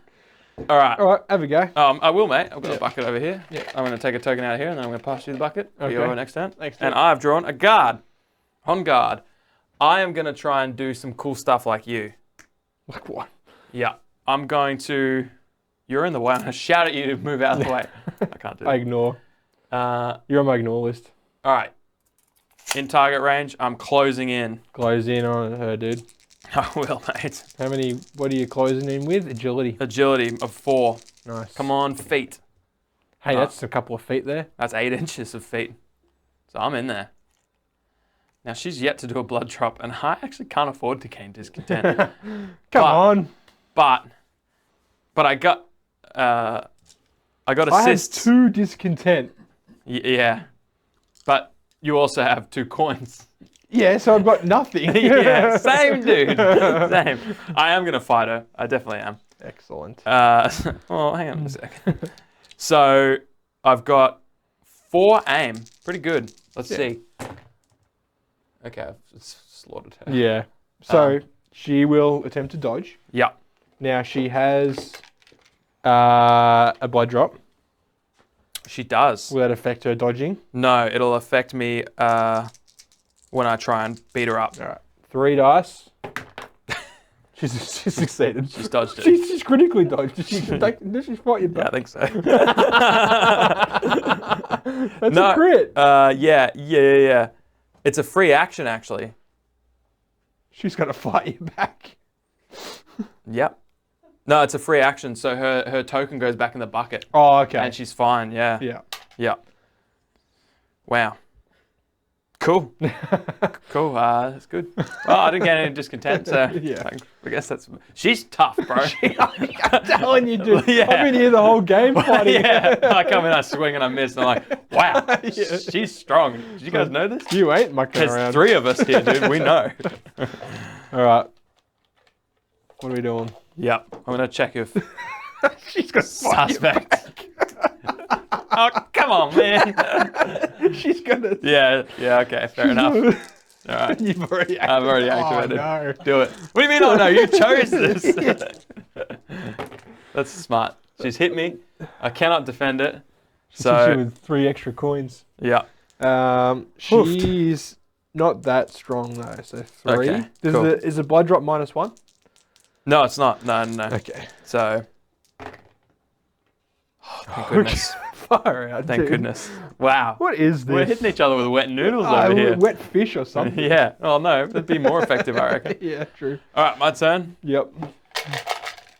All right. All right, have a go. I will, mate. I've got a bucket over here. Yeah. I'm going to take a token out of here, and then I'm going to pass you the bucket for Okay. your next turn. Thanks, And dude. I've drawn a guard. On guard. I am going to try and do some cool stuff like you. Like what? Yeah. I'm going to... You're in the way. I'm going to shout at you to move out of the way. I can't do I that. ignore. All You're on my ignore list. right. In target range, I'm closing in. Close in on her, dude. I will, mate. How many? What are you closing in with? Agility. Agility of 4. Nice. Come on, feet. Hey, that's a couple of feet there. That's 8 inches of feet. So I'm in there. Now, she's yet to do a blood drop, and I actually can't afford to gain discontent. Come on. But I got I have assists. 2 discontent. Yeah. But you also have 2 coins. Yeah, so I've got nothing. Yeah, same, dude. Same. I am going to fight her. I definitely am. Excellent. Well, hang on a second. So I've got 4 aim. Pretty good. Let's see. Okay, I've slaughtered her. Yeah. So she will attempt to dodge. Yeah. Now she has a blood drop. She does. Will that affect her dodging? No, it'll affect me when I try and beat her up. All right. 3 dice. She's succeeded. She's dodged it. She's critically dodged. Did she fight you Yeah, I back? think so. That's a crit. Yeah. It's a free action, actually. She's going to fight you back. Yep. No, it's a free action, so her token goes back in the bucket. Oh, okay. And she's fine, yeah. Yeah. Yeah. Wow. Cool. Cool. That's good. Well, I didn't get any discontent, so Yeah. I guess that's... She's tough, bro. I'm telling you, dude. Yeah. I've been here the whole game fighting. Yeah. I come in, I swing, and I miss, and I'm like, wow, Yeah. she's strong. Did you guys know this? You ain't mucking There's around. 3 of us here, dude. We know. All right. What are we doing? Yep. I'm going to check if... She's got Suspect. Oh, come on, man. She's gonna. Yeah, okay, fair enough. All right. You've already. Activated. I've already activated. Oh, no. Do it. What do you mean? Oh no, you chose this. That's smart. She's hit me. I cannot defend it. She's hit you with 3 extra coins. Yeah. She's not that strong though. So 3. Okay, cool. Is the blood drop -1? No, it's not. No. Okay. So. Oh, thank goodness. Far out. Thank dude. goodness. Wow. What is this? We're hitting each other with wet noodles over here. Wet fish or something. Yeah. Oh no, that'd be more effective, I reckon. Yeah, true. All right, my turn. Yep.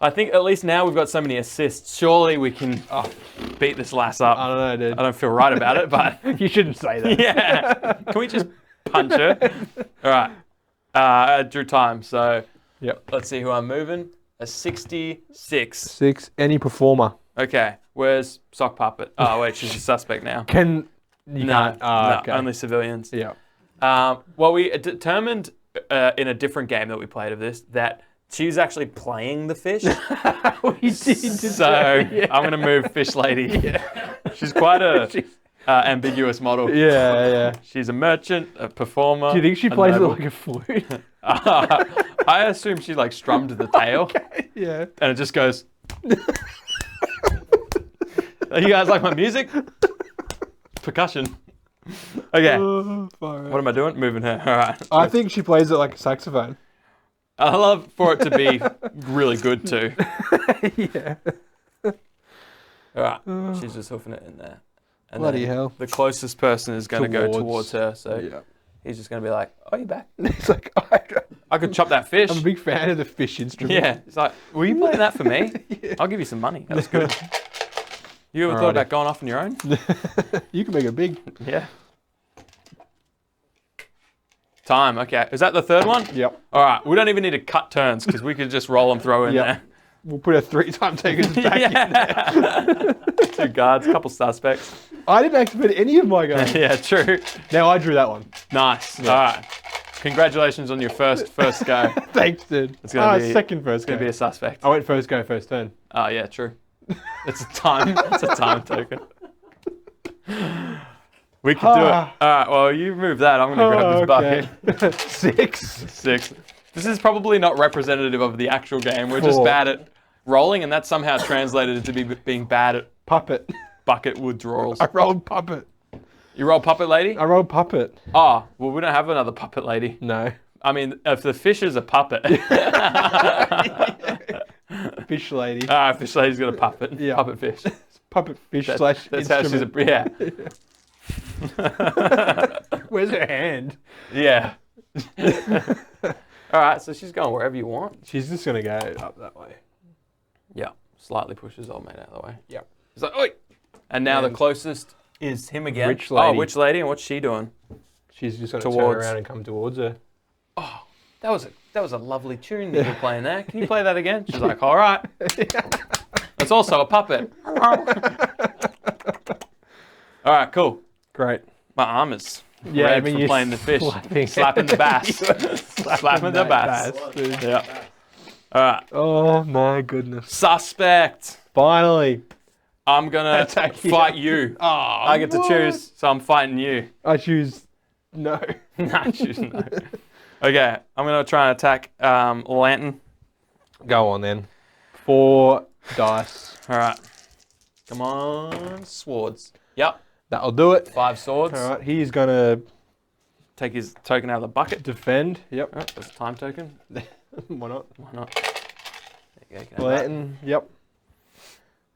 I think at least now we've got so many assists. Surely we can beat this lass up. I don't know, dude. I don't feel right about it, but You shouldn't say that. yeah. Can we just punch her? All right. I drew time, so Yep. let's see who I'm moving. A 66. 6. Any performer. Okay. Where's Sock Puppet? Oh, wait, she's a suspect now. You can't. No, Okay. only civilians. Yeah. Well, we determined in a different game that we played of this that she's actually playing the fish. We did. So I'm going to move Fish Lady. Yeah. She's quite a ambiguous model. Yeah. She's a merchant, a performer. Do you think she a plays it noble. like a flute? I assume she like strummed the tail Yeah. and it just goes. You guys like my music? Percussion. Okay. What am I doing? Moving her. All right. I think she plays it like a saxophone. I love for it to be really good too. Yeah. All right. She's just hoofing it in there. And Bloody then hell. The closest person is going to go Towards- towards her. So Yeah. he's just going to be like, oh, you back? It's like, I could chop that fish. I'm a big fan of the fish instrument. Yeah. It's like, were you playing that for me? Yeah. I'll give you some money. That was good. You ever thought about going off on your own? You can make it big. Yeah. Time. Okay. Is that the third one? Yep. All right. We don't even need to cut turns because we could just roll and throw in Yep. We'll put a 3-time takers there. back in there. 2 guards, couple suspects. I didn't activate any of my guns. Yeah, true. Now I drew that one. Nice. All right. Congratulations on your first go. Thanks, dude. It's gonna be second first It's gonna go. be a suspect. I went first go, first turn. Oh yeah, true. It's a time. It's a time token. We can do it. All right. Well, you move that. I'm gonna grab this bucket. Okay. 6. 6. This is probably not representative of the actual game. We're just 4. bad at rolling, and that somehow translated into being bad at Puppet. bucket withdrawals. I rolled puppet. You roll puppet lady? I rolled puppet. Oh, well, we don't have another puppet lady. No. I mean, if the fish is a puppet. Fish lady. Fish lady's got a puppet. Yeah. Puppet fish. Puppet fish slash That's how she's instrument. yeah. Where's her hand? Yeah. All right, so she's going wherever you want. She's just going to go up that way. Yeah. Slightly pushes old mate out of the way. Yep. He's like, oi! And now the And closest is him again. Witch lady. Oh, witch lady, and what's she doing? She's just going to turn Towards- around and come towards her. Oh, that was a lovely tune that you were playing there. Can you play that again? She's like, all right. It's also a puppet. All right, cool. Great. My arm is Yeah, red I mean, from you're playing the fish. slapping- Slapping the bass. Slapping the bass. dude. Yeah. All right. Oh my goodness. Suspect. Finally. I'm going to Attack you. fight you. Oh, I get to choose, so I'm fighting you. I choose no. Nah, choose no. Okay, I'm going to try and attack Lantern. Go on then. 4 dice. All right. Come on, swords. Yep, That'll do it. 5 swords. All right, he's going to Take his token out of the bucket. defend. Yep. Oh, there's a time token. Why not? Why not? There you go. You can have that. Blanton. Yep.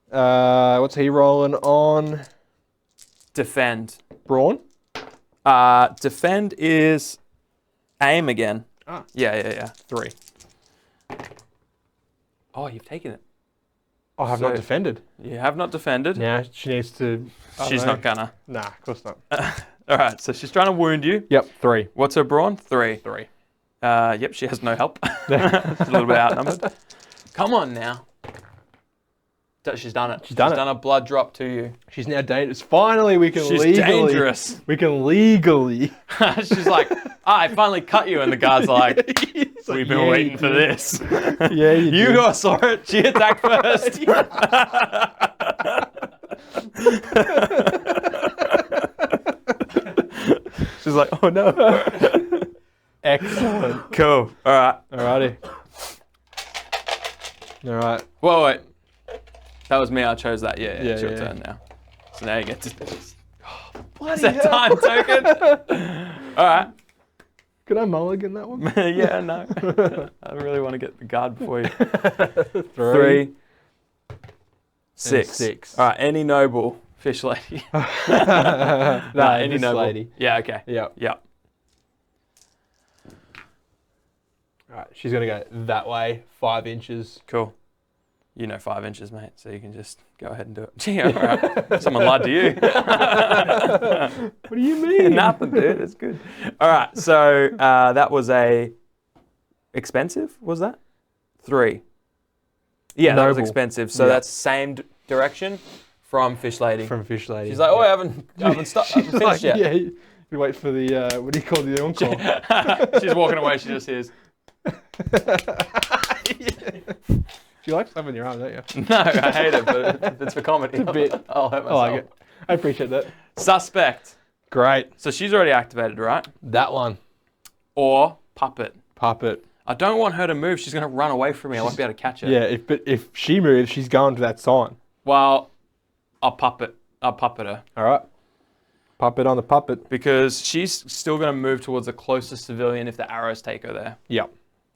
What's he rolling on? Defend. Brawn. Defend is aim again. Ah. Yeah. 3. Oh, you've taken it. I have So- not defended. You have not defended. Now she needs to. I don't She's know. not gonna. Nah, of course not. All right, so she's trying to wound you. Yep, 3. What's her brawn? 3. 3. Yep, she has no help. She's a little bit outnumbered. Come on now. She's done it. She's done it. done a blood drop to you. She's now dangerous. Finally, we can She's legally. dangerous. We can legally. She's like, I finally cut you, and the guards are like, It's like, we've been yeah, waiting you for did. this. Yeah, you You did. guys saw it. She attacked first. She's like, oh no. Excellent. Cool. All right. Alrighty. Alright. Whoa, wait. That was me. I chose that. Yeah, Yeah, it's your yeah. turn now. So now you get to. Bloody It's a time token. All right. Could I mulligan that one? Yeah, no. I really want to get the guard before you. 3. 3, 6. 6. All right. Any noble fish lady. No, Any this noble lady. Yeah. Okay. Yep. Yep. Alright, she's gonna go that way, 5 inches. Cool. You know 5 inches, mate. So you can just go ahead and do it. Gee, all right. Someone lied to you. What do you mean? Nothing, dude. It's good. All right. So that was a expensive. Was that 3? Yeah, that was Noble. expensive. So Yeah. that's same direction from Fish Lady. From Fish Lady. She's like, oh, I haven't stopped. I haven't She's finished yet. Yeah, you wait for the, what do you call the encore? She's walking away. She just hears, You like slapping your arm, don't you? no, I hate it, but if it's for comedy, It's a bit. I'll hurt I myself. like it. I appreciate that. Suspect. Great. So she's already activated, right? That one. Or puppet. Puppet. I don't want her to move. She's going to run away from me. I won't be able to catch her. Yeah, if she moves, she's going to that sign. Well, I'll puppet her. All right. Puppet on the puppet. Because she's still going to move towards the closest civilian if the arrows take her there. Yep.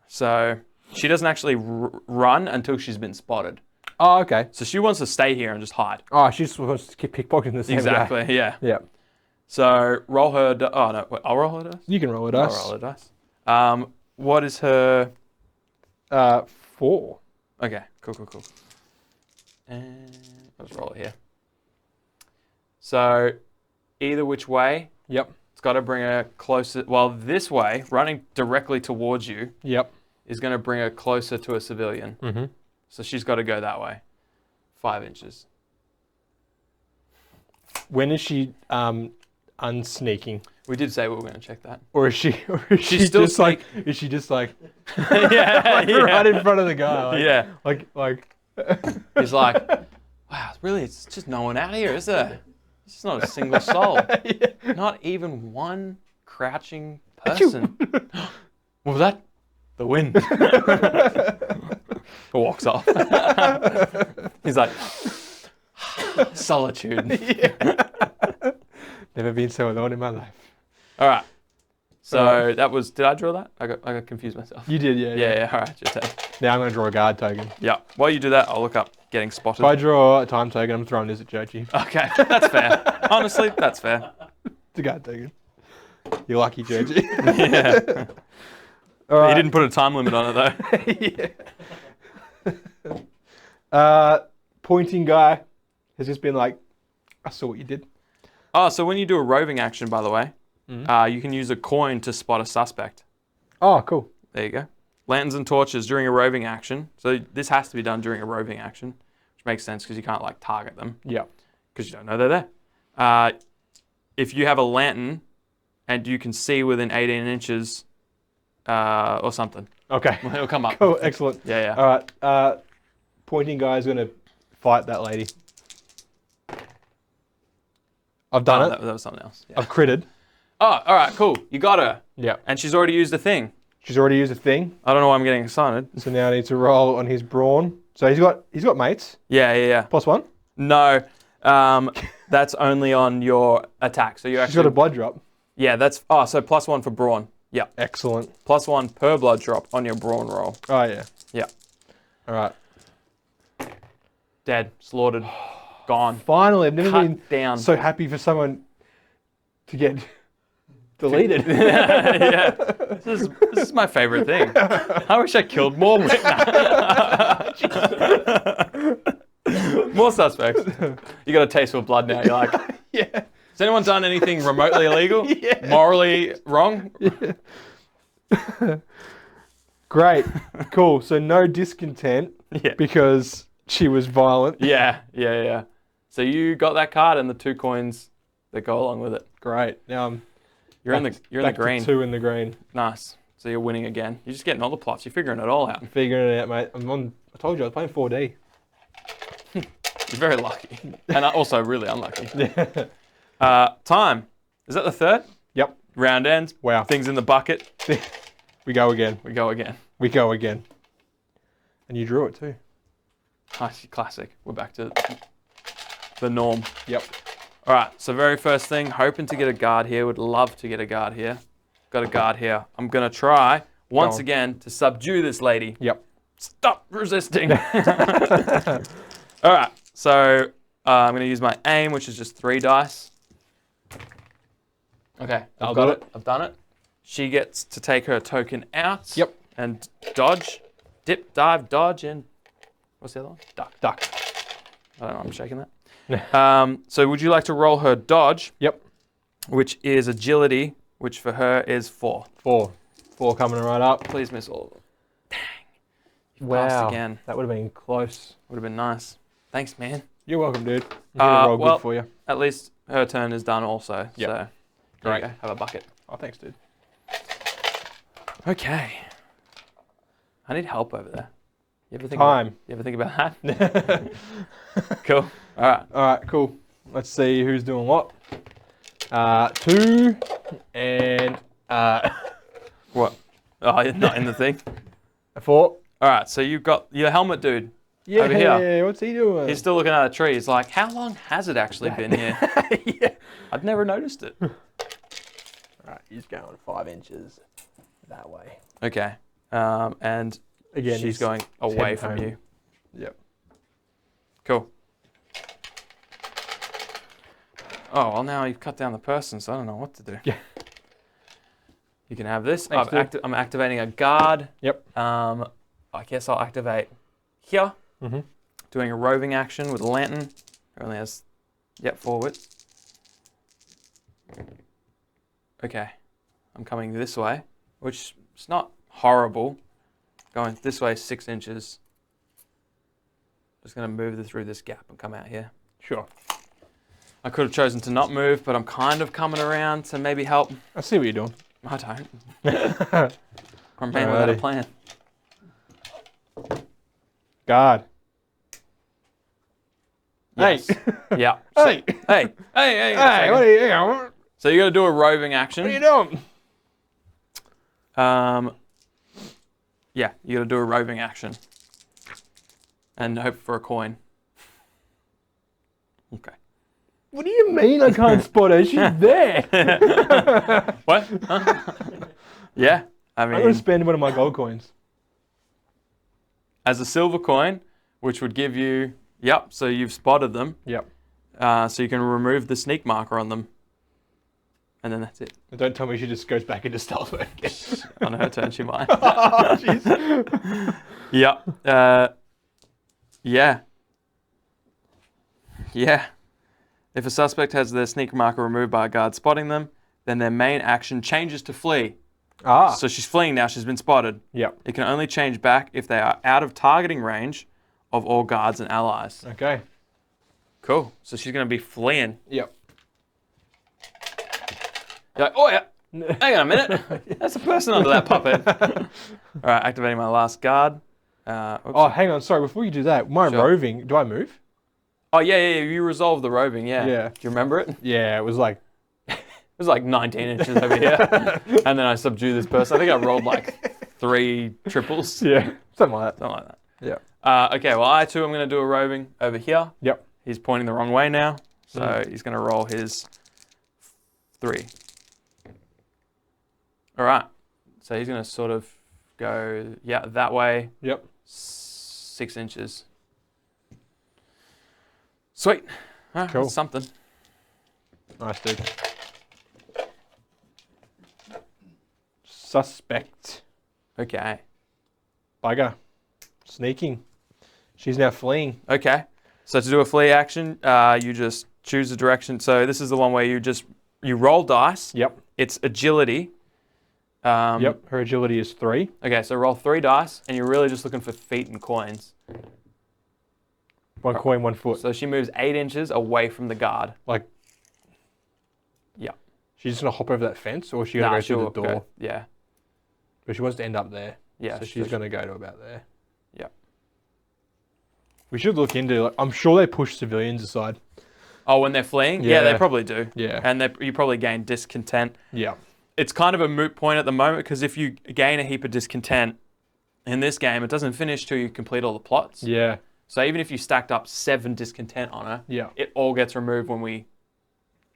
So she doesn't actually run until she's been spotted. Oh, okay. So she wants to stay here and just hide. Oh, she just wants to keep pickpocketing the same guy. Exactly, yeah. Yep. So roll her. Oh no, wait, I'll roll her dice. You can roll a I'll dice. roll her dice. What is her? 4. Okay, cool. And let's roll it here. So either which way, Yep. it's got to bring her closer. Well, this way, running directly towards you, Yep. is going to bring her closer to a civilian. Mm-hmm. So she's got to go that way. 5 inches. When is she unsneaking? We did say we were going to check that. Or is she? Or is she She's still just like? Is she just like? yeah, Right in front of the guy. Like, yeah. Like. He's like, wow, really, it's just no one out here, is there? It's just not a single soul. Yeah. Not even one crouching person. What was that? The wind. Walks off. He's like, solitude. Never been so alone in my life. All right. So that was. Did I draw that? I got confused myself. You did, yeah. Yeah. All right. Your turn. Now I'm going to draw a guard token. Yeah. While you do that, I'll look up getting spotted. If I draw a time token, I'm throwing this at Churchy. Okay, that's fair. Honestly, that's fair. It's a guard token. You're lucky, Churchy. Yeah. All right. He didn't put a time limit on it though. Pointing guy has just been like, I saw what you did. Oh, so when you do a roving action, by the way, you can use a coin to spot a suspect. Oh, cool. There you go. Lanterns and torches during a roving action. So this has to be done during a roving action, which makes sense because you can't like target them. Yeah. Because you don't know they're there. If you have a lantern and you can see within 18 inches or something, Okay. it'll come up. Cool. Excellent. Yeah. All right. Pointing guy is going to fight that lady. I've done it. That was something else. Yeah. I've critted. Oh, all right, cool. You got her. Yeah. And she's already used a thing. She's already used a thing. I don't know why I'm getting excited. So now I need to roll on his brawn. So he's got mates. Yeah. +1. No, that's only on your attack. So you She's actually got a blood drop. Yeah, so +1 for brawn. Yeah. Excellent. +1 per blood drop on your brawn roll. Oh yeah. Yeah. All right. Dead, slaughtered, gone. Finally, I've never Cut been down. so happy for someone to get deleted. Yeah. This is my favorite thing. I wish I killed more more suspects. You got a taste for blood now. You're like, Yeah. has anyone done anything remotely illegal? Yeah. Morally wrong? Great. Cool. So no discontent Yeah. because she was violent. Yeah. So you got that card and the 2 coins that go along with it. Great. Now You're in the back to green. 2 in the green. Nice. So you're winning again. You're just getting all the plots. You're figuring it all out. I'm figuring it out, mate. I told you I was playing 4D. You're very lucky. And also really unlucky. Time. Is that the 3rd? Yep. Round ends. Wow. Things in the bucket. We go again. We go again. We go again. And you drew it too. Nice. Classic. We're back to the norm. Yep. All right. So very first thing, hoping to get a guard here. Would love to get a guard here. Got a guard here. I'm going to try once again to subdue this lady. Yep. Stop resisting. All right. So I'm going to use my aim, which is just 3 dice. Okay. I've got it. I've done it. She gets to take her token out. Yep. And dodge. Dip, dive, dodge, and what's the other one? Duck. I don't know. I'm shaking that. So would you like to roll her dodge? Yep. Which is agility, which for her is 4. 4 coming right up. Please miss all of them. Dang. You've Wow. passed again. That would have been close. Would have been nice. Thanks, man. You're welcome, dude. Roll well, good for you. At least her turn is done also. Yep. So, Great. There you go. Have a bucket. Oh, thanks, dude. Okay. I need help over there. You ever think Time. You ever think about that? Cool. All right. All right, cool. Let's see who's doing what. 2 and What? Oh, you're not in the thing. a 4. All right. So you've got your helmet dude. Yeah, Over here. what's he doing? He's still looking at a tree. He's like, how long has it actually been here? Yeah. I've never noticed it. Right, he's going 5 inches that way. Okay. And Again, she's he's going away heading from home. you. Yep. Cool. Oh, well, now you've cut down the person, so I don't know what to do. Yeah. You can have this. Thanks, dude. I'm activating a guard. Yep. I guess I'll activate here. Mm-hmm. Doing a roving action with a lantern. It only has, forward. Okay. I'm coming this way, which is not horrible. Going this way 6 inches. Just going to move through this gap and come out here. Sure. I could have chosen to not move, but I'm kind of coming around to maybe help. I see what you're doing. I don't. I'm a man without a Alrighty. plan. Guard. Yes. Hey. Yeah. Hey. Hey. Hey, what are you doing? So you got to do a roving action. What are you doing? Yeah, you got to do a roving action. and hope for a coin. Okay. What do you mean I can't spot her? She's there. What? Huh? Yeah. I I'm going to mean, spend one of my gold coins. as a silver coin, which would give you, yep, so you've spotted them. Yep. So you can remove the sneak marker on them. And then that's it. Don't tell me she just goes back into stealth mode again. On her turn, she might. Oh, jeez. Yep. Yeah. Yeah. If a suspect has their sneak marker removed by a guard spotting them, then their main action changes to flee. Ah. So she's fleeing now, she's been spotted. Yep. It can only change back if they are out of targeting range of all guards and allies. Okay. Cool. So she's going to be fleeing. Yep. You're like, oh yeah, hang on a minute. That's a person under that puppet. All right, activating my last guard. Oh, hang on. Sorry, before you do that, my Sure. roving, do I move? Oh, yeah, you resolved the roving, yeah. Yeah. Do you remember it? It Yeah, it was like... was like 19 inches over here. And then I subdue this person. I think I rolled like 3 triples. Yeah, something like that. Something like that. Yeah. Okay, well, I too am going to do a roving over here. Yep. He's pointing the wrong way now. So he's going to roll his 3. All right. So he's going to sort of go, yeah, that way. Yep. 6 inches. Sweet. Ah, Cool. That's something. Nice, dude. Suspect. Okay. Bugger. Sneaking. She's now fleeing. Okay. So to do a flee action, you just choose a direction. So this is the one where you roll dice. Yep. It's agility. Yep. Her agility is 3. Okay, so roll 3 dice, and you're really just looking for feet and coins. 1 coin, 1 foot. So she moves 8 inches away from the guard. Like, Yeah. she's just going to hop over that fence, or is she going to go through the door? Go, yeah. But she wants to end up there. Yeah. So she's going to go to about there. Yeah. We should look into, like, I'm sure they push civilians aside. Oh, when they're fleeing? Yeah, Yeah. they probably do. Yeah. And you probably gain discontent. Yeah. It's kind of a moot point at the moment, because if you gain a heap of discontent in this game, it doesn't finish till you complete all the plots. Yeah. So even if you stacked up 7 discontent on her, Yeah. it all gets removed when we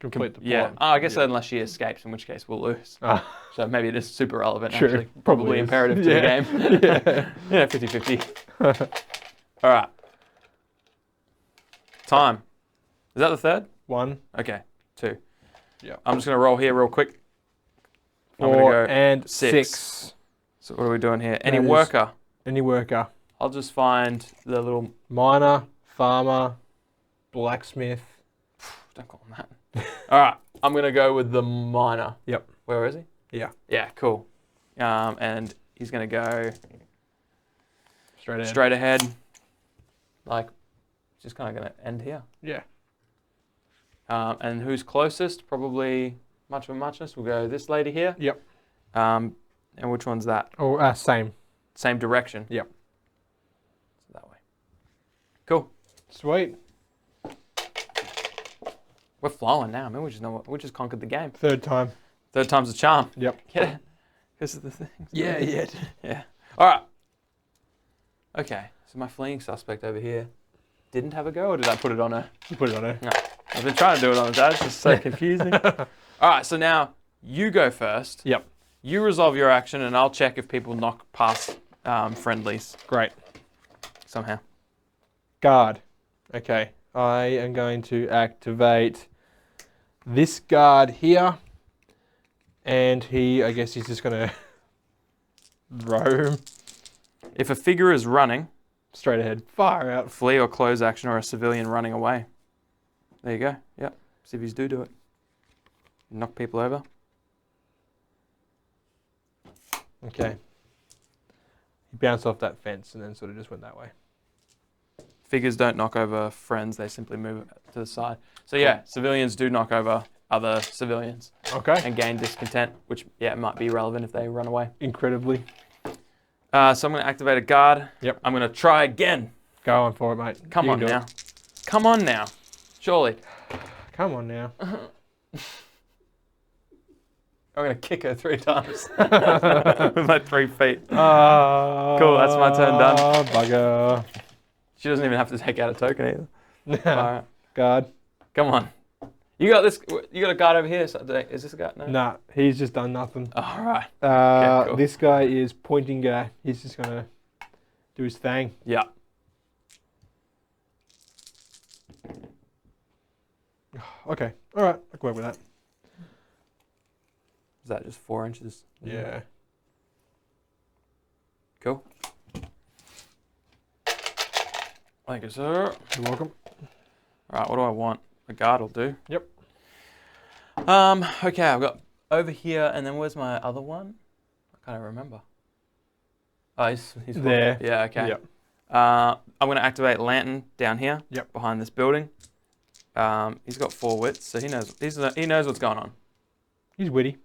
Complete the plot. Yeah. Oh, I guess unless she escapes, in which case we'll lose. Ah. So maybe it is super relevant, True. actually. Probably Probably is. imperative to Yeah. the game. Yeah, 50-50. All right. Time. Is that the third? 1, Okay. 2. Yeah. I'm just going to roll here real quick. I'm 4, gonna go and 6. 6. So what are we doing here? Any That is- worker? Any worker. I'll just find the little... Miner, farmer, blacksmith. Don't call him that. All right. I'm going to go with the miner. Yep. Where is he? Yeah. Yeah, cool. And he's going to go Straight ahead. straight ahead. Like, just kind of going to end here. Yeah. And who's closest? Probably much of a muchness. We'll go this lady here. Yep. And which one's that? Oh, same. Same direction. Yep. So that way. Cool. Sweet. We're flowing now. I mean, we just conquered the game. 3rd time. 3rd time's a charm. Yep. Get it? Because of the things. Yeah. Yeah. All right. Okay. So my fleeing suspect over here didn't have a go, or did I put it on her? You put it on her. No. I've been trying to do it on the dad. It's just so confusing. All right. So now you go first. Yep. You resolve your action, and I'll check if people knock past friendlies Great. somehow. Guard. Okay. I am going to activate this guard here. And I guess he's just going to roam If a figure is running, straight ahead. Far out. flee or close action, or a civilian running away. There you go. Yep. Civvies do it. Knock people over. Okay. He bounced off that fence and then sort of just went that way. Figures don't knock over friends, they simply move to the side. So yeah, civilians do knock over other civilians Okay. and gain discontent, which might be relevant if they run away. Incredibly. So I'm going to activate a guard. Yep. I'm going to try again. Go on for it, mate. Come You on can do now. it. Come on now. Surely. Come on now. I'm going to kick her 3 times with my 3 feet. Cool, that's my turn done. Bugger. She doesn't even have to take out a token either. All right. Guard. Come on. You got this. You got a guard over here. So is this a guard? No. Nah, he's just done nothing. All right. Okay, cool. This guy is pointing guy. He's just gonna do his thing. Yeah. Okay. All right. I can work with that. Is that just 4 inches? Yeah. Cool. Thank you, sir. You're welcome. All right. What do I want? A guard will do. Yep. Okay. I've got over here, and then where's my other one? I can't remember. Oh, he's there. Yeah. Okay. Yep. I'm going to activate Lantern down here. Yep. Behind this building. He's got 4 wits, so he knows what's going on. He's witty.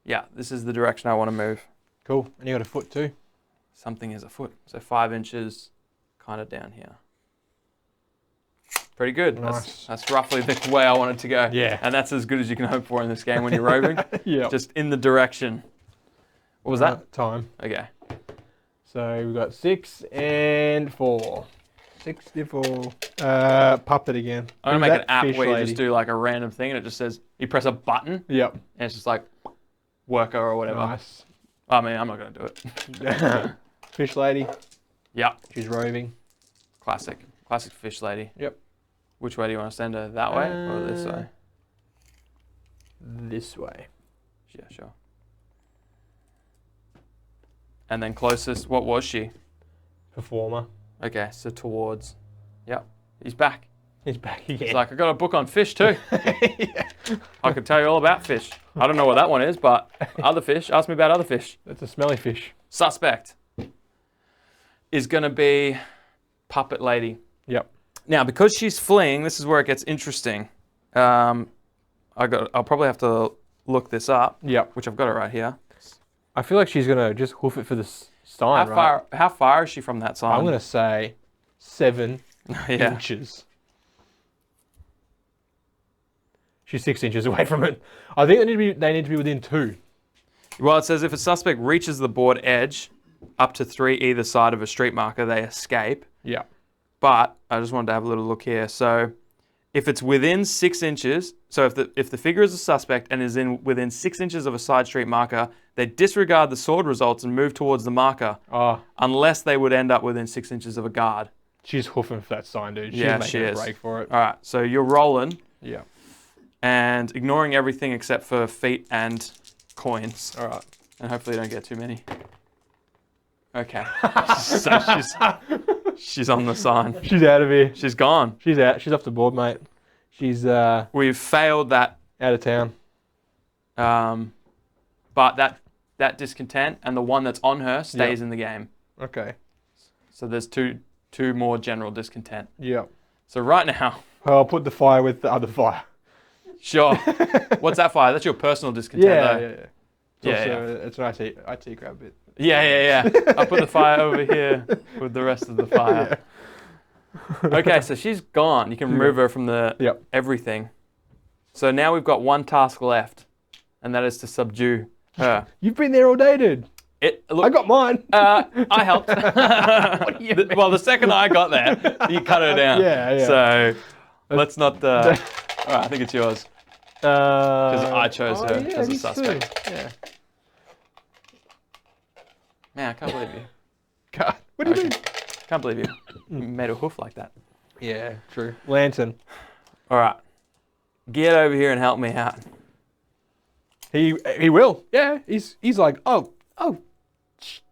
Yeah, this is the direction I want to move. Cool. And you got a foot too. Something is afoot. So 5 inches, kind of down here. Pretty good. Nice. That's roughly the way I want it to go. Yeah. And that's as good as you can hope for in this game when you're roving. Yeah. Just in the direction. What was that? Time. Okay. So we've got 6 and 4. 64. Puppet again. I'm going to make an app fish where you lady. just do like a random thing and it just says, you press a button Yep. and it's just like worker or whatever. Nice. I mean, I'm not going to do it. Fish lady. Yeah. She's roving. Classic. Classic fish lady. Yep. Which way do you want to send her? That way or this way? This way. Yeah, sure. And then closest, what was she? Performer. Okay, so towards. Yep. He's back. He's back again. He's like, I got a book on fish too. Yeah. I could tell you all about fish. I don't know what that one is, but other fish. Ask me about other fish. That's a smelly fish. Suspect is going to be Puppet Lady. Yep. Now, because she's fleeing, this is where it gets interesting. I'll probably have to look this up. Yep. Which I've got it right here. I feel like she's gonna just hoof it for the sign, right? How far is she from that sign? I'm gonna say 7 yeah. inches. She's 6 inches away from it. I think they need to be within 2. Well, it says if a suspect reaches the board edge, up to 3 either side of a street marker, they escape. Yeah. But I just wanted to have a little look here. So if it's within 6 inches, so if the figure is a suspect and is within 6 inches of a side street marker, they disregard the sword results and move towards the marker, unless they would end up within 6 inches of a guard. She's hoofing for that sign, dude. She's Yeah, making she a is. break for it. All right, so you're rolling Yeah. and ignoring everything except for feet and coins. All right. And hopefully you don't get too many. Okay. So she's on the sign. She's out of here. She's gone. She's out. She's off the board, mate. She's We've failed that, out of town. but that discontent and the one that's on her stays in the game. Okay. So there's two more general discontent. Yeah. So right now, Well, I'll put the fire with the other fire. sure. What's that fire? That's your personal discontent, though. It's an IT grab bit. Yeah. I'll put the fire over here with the rest of the fire. Okay, so she's gone. You can remove her from the everything. So now we've got one task left, and that is to subdue her. You've been there all day, dude. Look, I got mine. I helped. What do you mean? Well, the second I got there, you cut her down. Yeah. So let's not. All right, I think it's yours. Because I chose her as a suspect. Yeah. Man, I can't believe you. God, what do you mean? Can't believe you made a hoof like that. Yeah, true. Lantern. All right. Get over here and help me out. He will. Yeah. He's like, oh,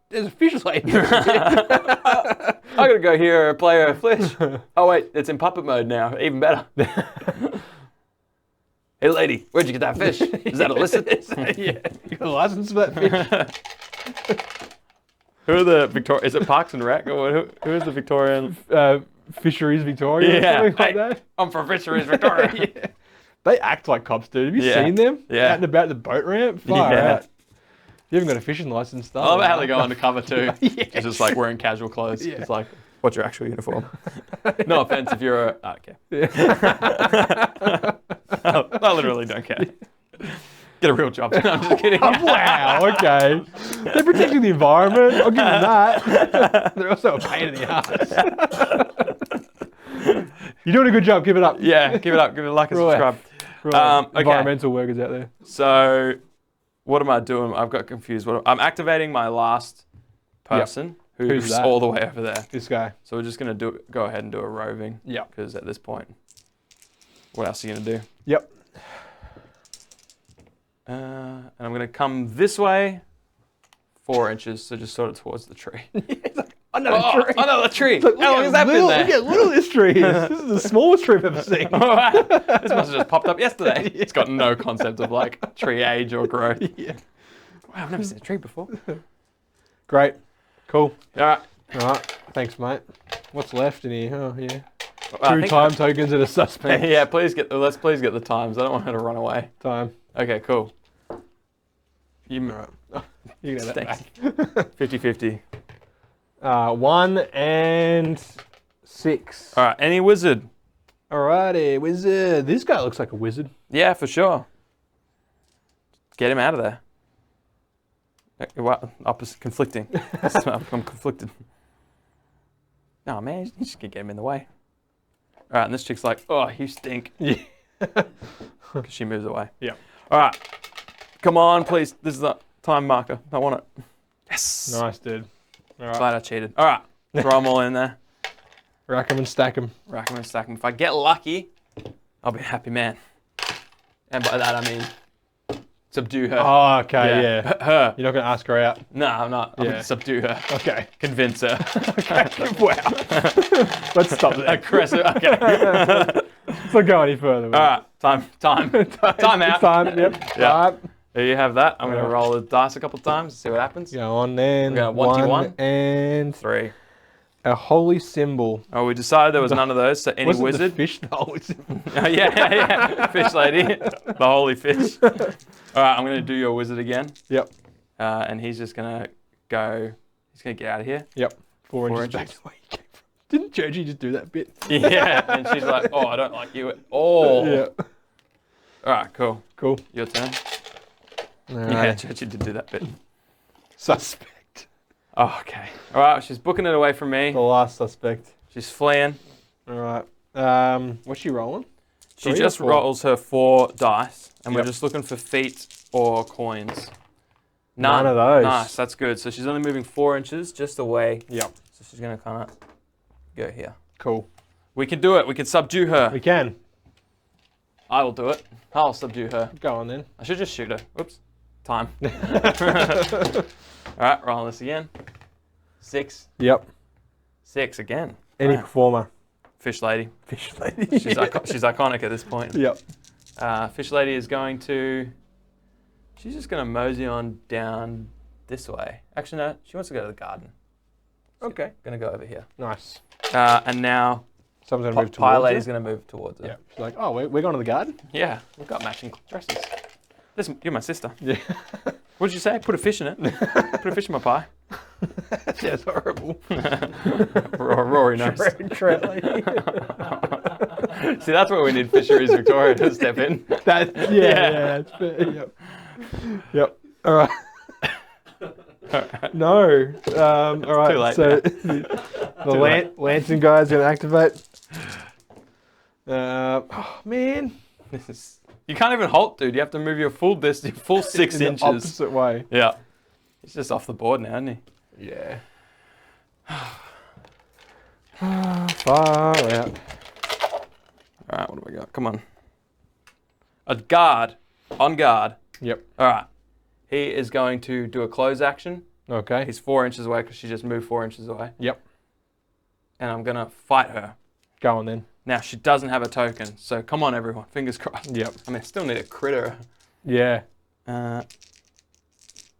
there's a fish lady. I gotta go here and play a fish. Oh wait, it's in puppet mode now. Even better. Hey lady, where'd you get that fish? Is that illicit? Yeah. You got a license for that fish? Who are the Victoria? Is it Parks and Rec or who is the Victorian? Fisheries Victoria. Yeah, Or something like that. I'm from Fisheries Victoria. Yeah. They act like cops, dude. Have you seen them? Yeah. Out and about the boat ramp? Far Yeah. out. You haven't got a fishing license, stuff. I love how they go undercover too. Yeah. It's just like wearing casual clothes. Yeah. It's like, what's your actual uniform? No offense if you're a... okay. I literally don't care. Get a real job. No, I'm just kidding. Wow, okay. They're protecting the environment. I'll give them that. They're also a pain in the ass. You're doing a good job. Keep it up. Yeah, give it up. Give it a like and Right. subscribe. Right. Okay. Environmental workers out there. So, what am I doing? I've got confused. I'm activating my last person, Who's who's that? all the way over there. This guy. So we're just gonna go ahead and do a roving. Yep. Because at this point, what else are you gonna do? Yep. And I'm gonna come this way, 4 inches. So just sort of towards the tree. Another tree. Another tree. Look How long has that been there? Look how little this tree is. This is the smallest tree I've ever seen. This must have just popped up yesterday. It's got no concept of like tree age or growth. Yeah. Wow, I've never seen a tree before. Great. Cool. All right. All right. Thanks, mate. What's left in here? Oh, yeah. Well, I 2 think- time tokens and a suspect. Yeah, let's please get the times. I don't want her to run away. Time. Okay, cool. All right. Oh, you can have that Thanks. back. 50-50. 1 and 6. All right, any wizard? Alrighty, wizard. This guy looks like a wizard. Yeah, for sure. Get him out of there. What? Opposite, conflicting. I'm conflicted. No, man, you just can't get him in the way. All right, and this chick's like, oh, you stink. Yeah. Because she moves away. Yeah. All right. Come on, please. This is the time marker. I want it. Yes. Nice, dude. All right. Glad I cheated. All right. Throw them all in there. Rack 'em and stack 'em. Rack them and stack them. If I get lucky, I'll be a happy man. And by that, I mean subdue her. Oh, okay, yeah. Her. You're not going to ask her out. No, I'm not. I'm Yeah. going to subdue her. Okay. Convince her. Wow. Let's stop there. Aggressive. Okay. Let's not go any further. All right. Time out. It's time. Yep. Yeah. Time. There you have that. I'm going to Alright. roll the dice a couple times, see what happens. Go on then. We're going 1-1. And 3. a holy symbol. Oh, we decided there was none of those, so any Wasn't wizard. the fish the holy symbol? Oh, yeah. Fish lady. The holy fish. All right, I'm going to do your wizard again. Yep. And he's just going to go, he's going to get out of here. Yep. 4 4 inches back inches. to where you came from. Didn't Joji just do that bit? Yeah. And she's like, oh, I don't like you at all. Yeah. All right, cool. Cool. Your turn. All Yeah, right. Churchy did do that bit. Suspect. Oh, okay. All right, she's booking it away from The me. last suspect. She's fleeing. All right. What's she rolling? She 3 or just 4? rolls her 4 dice, and we're Yep. just looking for feet or coins. None of those. Nice, that's good. So she's only moving 4 inches just away. Yep. So she's going to kind of go here. Cool. We can do it. We can subdue her. We can. I will do it. I'll subdue her. Go on then. I should just shoot her. Oops. Time. All right, rolling this again. 6. Yep. 6 again. Any Wow. performer. Fish lady. Fish lady. She's, she's iconic at this point. Yep. Fish lady is going to... She's just going to mosey on down this way. Actually, no. She wants to go to the garden. Okay. Going to go over here. Nice. And now Someone's going to move Pie towards lady's her. going to move towards her. Yeah. She's like, oh, we're going to the garden? Yeah, we've got matching dresses. Listen, you're my sister. Yeah. What did you say? Put a fish in it. Put a fish in my pie. That's horrible. Rory knows. Trout lady. See, that's where we need Fisheries Victoria to step in. That, yeah, that's fair. Yep. Yep. All right. No. All right. Too late So now. the Lantern guy's going to activate. Oh, man. This is, you can't even halt, dude. You have to move your full distance, full 6 In the inches. opposite way. Yeah. He's just off the board now, isn't he? Yeah. Far out. All right, what do we got? Come on. A guard. On guard. Yep. All right. He is going to do a close action. Okay. He's 4 inches away because she just moved 4 inches away. Yep. And I'm going to fight her. Go on then. Now, she doesn't have a token, so come on, everyone. Fingers crossed. Yep. I mean, I still need a critter. Yeah. All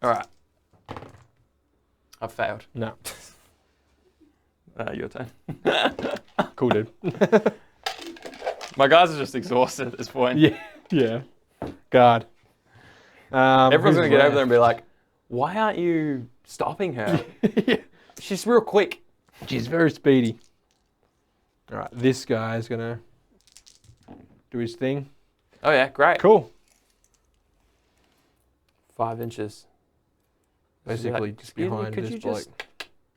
right. I've failed. No. Your turn. Cool, dude. My guys are just exhausted at this point. Yeah. Yeah. God. Everyone's going to get over there there. and be like, why aren't you stopping her? Yeah. She's real quick. She's very speedy. All right, this guy's gonna do his thing. Oh, yeah, great. Cool. 5 inches. Basically, Like, just excuse me, behind could this you bloke. just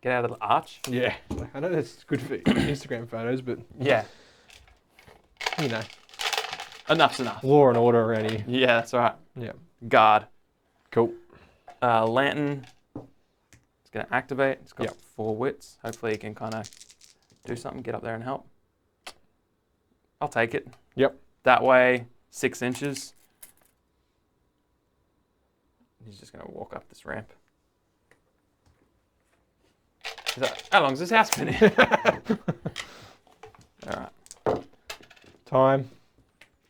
get out of the arch? Yeah. I know that's good for Instagram photos, but Yeah. you know, Enough's enough. law and order around here. Yeah, that's right. Yeah. Guard. Cool. Lantern. It's going to activate. It's got Yep. 4 wits. Hopefully you can kind of do something, get up there and help. I'll take it. Yep. That way, 6 inches. He's just going to walk up this ramp. How long has this house been in? All right. Time.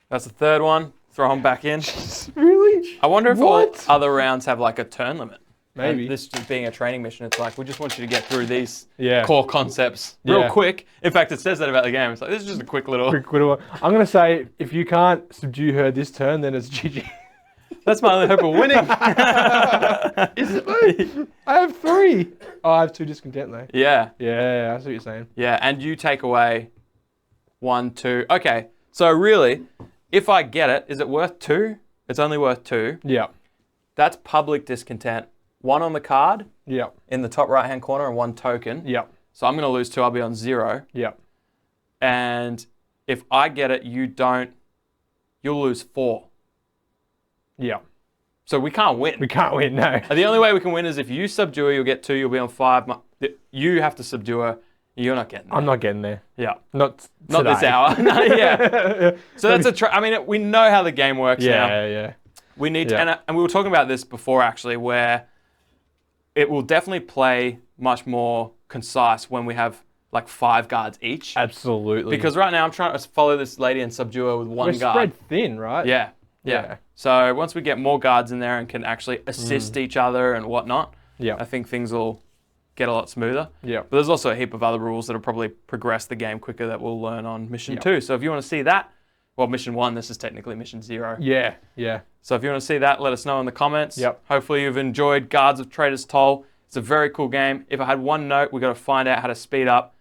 That's the third one. Throw them back in. Really? I wonder if What? all other rounds have like a turn limit. Maybe. And this just being a training mission, it's like, we just want you to get through these Yeah. core concepts real Yeah. quick. In fact, it says that about the game. It's like, this is just a quick little... Quick little one. I'm going to say, if you can't subdue her this turn, then it's GG. That's my only hope of winning. Is it though? I have 3. Oh, I have 2 discontent though. Yeah. Yeah, I see what you're saying. Yeah, and you take away 1, 2. Okay, so really, if I get it, is it worth 2? It's only worth 2. Yeah. That's public discontent. 1 on the card Yeah. in the top right-hand corner and 1 token. Yeah. So I'm going to lose 2. I'll be on 0. Yeah. And if I get it, you don't, you'll lose 4. Yeah. So we can't win. We can't win, no. The only way we can win is if you subdue her, you'll get 2, you'll be on 5. You have to subdue her, you're not getting there. I'm not getting there. Yeah. Not this today. hour. No, yeah. So that's I mean, we know how the game works now. Yeah. We need to, Yeah. and we were talking about this before actually, where it will definitely play much more concise when we have like 5 guards each. Absolutely. Because right now I'm trying to follow this lady and subdue her with 1 we're guard. spread thin, right? Yeah. So once we get more guards in there and can actually assist each other and whatnot, Yeah. I think things will get a lot smoother. Yeah. But there's also a heap of other rules that'll probably progress the game quicker that we'll learn on mission 2. So if you want to see that, well, mission 1, this is technically mission 0. Yeah. Yeah. So if you want to see that, let us know in the comments. Yep. Hopefully you've enjoyed Guards of Traitors Toll. It's a very cool game. If I had one note, we've got to find out how to speed up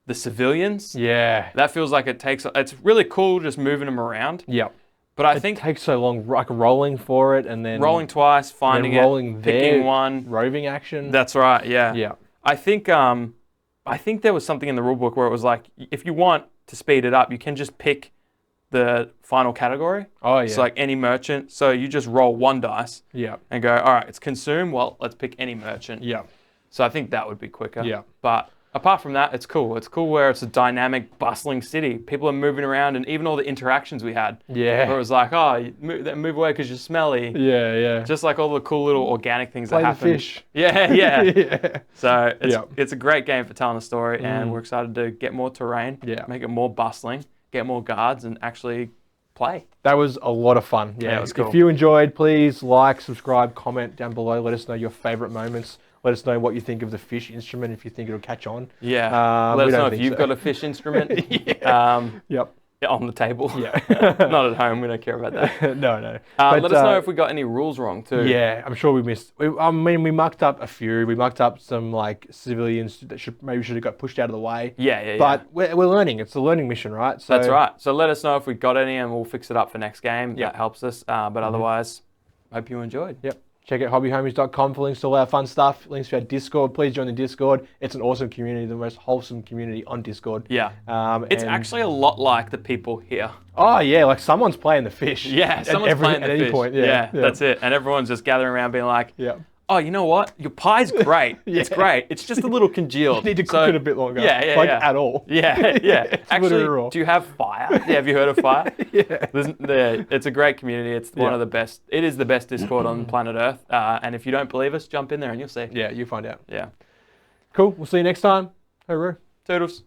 the civilians. Yeah. That feels like it's really cool just moving them around. Yeah. But I It think takes so long, like rolling for it and then rolling twice, finding then rolling it, picking their one. roving action. That's right, yeah. Yeah. I think there was something in the rulebook where it was like, if you want to speed it up, you can just pick the final category. Oh, yeah. So like any merchant. So you just roll 1 dice Yeah. and go, all right, it's consume. Well, let's pick any merchant. Yeah. So I think that would be quicker. Yeah. But apart from that, it's cool. It's cool where it's a dynamic, bustling city. People are moving around, and even all the interactions we had. Yeah. Where it was like, oh, you move away because you're smelly. Yeah. Just like all the cool little organic things Play that the happen. fish. Yeah. Yeah. So Yeah. it's a great game for telling a story, and we're excited to get more terrain, make it more bustling, get more guards, and actually play. That was a lot of fun. Yeah. it was cool. If you enjoyed, please like, subscribe, comment down below. Let us know your favorite moments. Let us know what you think of the fish instrument, if you think it'll catch on. Yeah. Let we us know don't if think you've so. got a fish instrument Yep. on the table. Yeah. Not at home. We don't care about that. No. Let us know if we got any rules wrong too. Yeah, I'm sure we missed. I mean, we mucked up a few. We mucked up some like civilians that should have got pushed out of the way. Yeah. But we're learning. It's a learning mission, right? So That's right. So let us know if we got any, and we'll fix it up for next game. Yeah. That helps us. But otherwise, hope you enjoyed. Yep. Check out hobbyhomies.com for links to all our fun stuff. Links to our Discord. Please join the Discord. It's an awesome community, the most wholesome community on Discord. Yeah. It's and- actually a lot like the people here. Oh yeah, like someone's playing the fish. Yeah, someone's playing the at any fish. point. Yeah, that's it. And everyone's just gathering around being like, Yeah. oh, you know what? Your pie's great. It's great. It's just a little congealed. You need to cook it a bit longer. Like at all. Yeah. It's literally raw. Actually, do you have fire? Yeah, have you heard of fire? Yeah. It's a great community. It's one Yeah. of the best. It is the best Discord on planet Earth. And if you don't believe us, jump in there and you'll see. Yeah, you find out. Yeah. Cool. We'll see you next time. Hooroo. Toodles.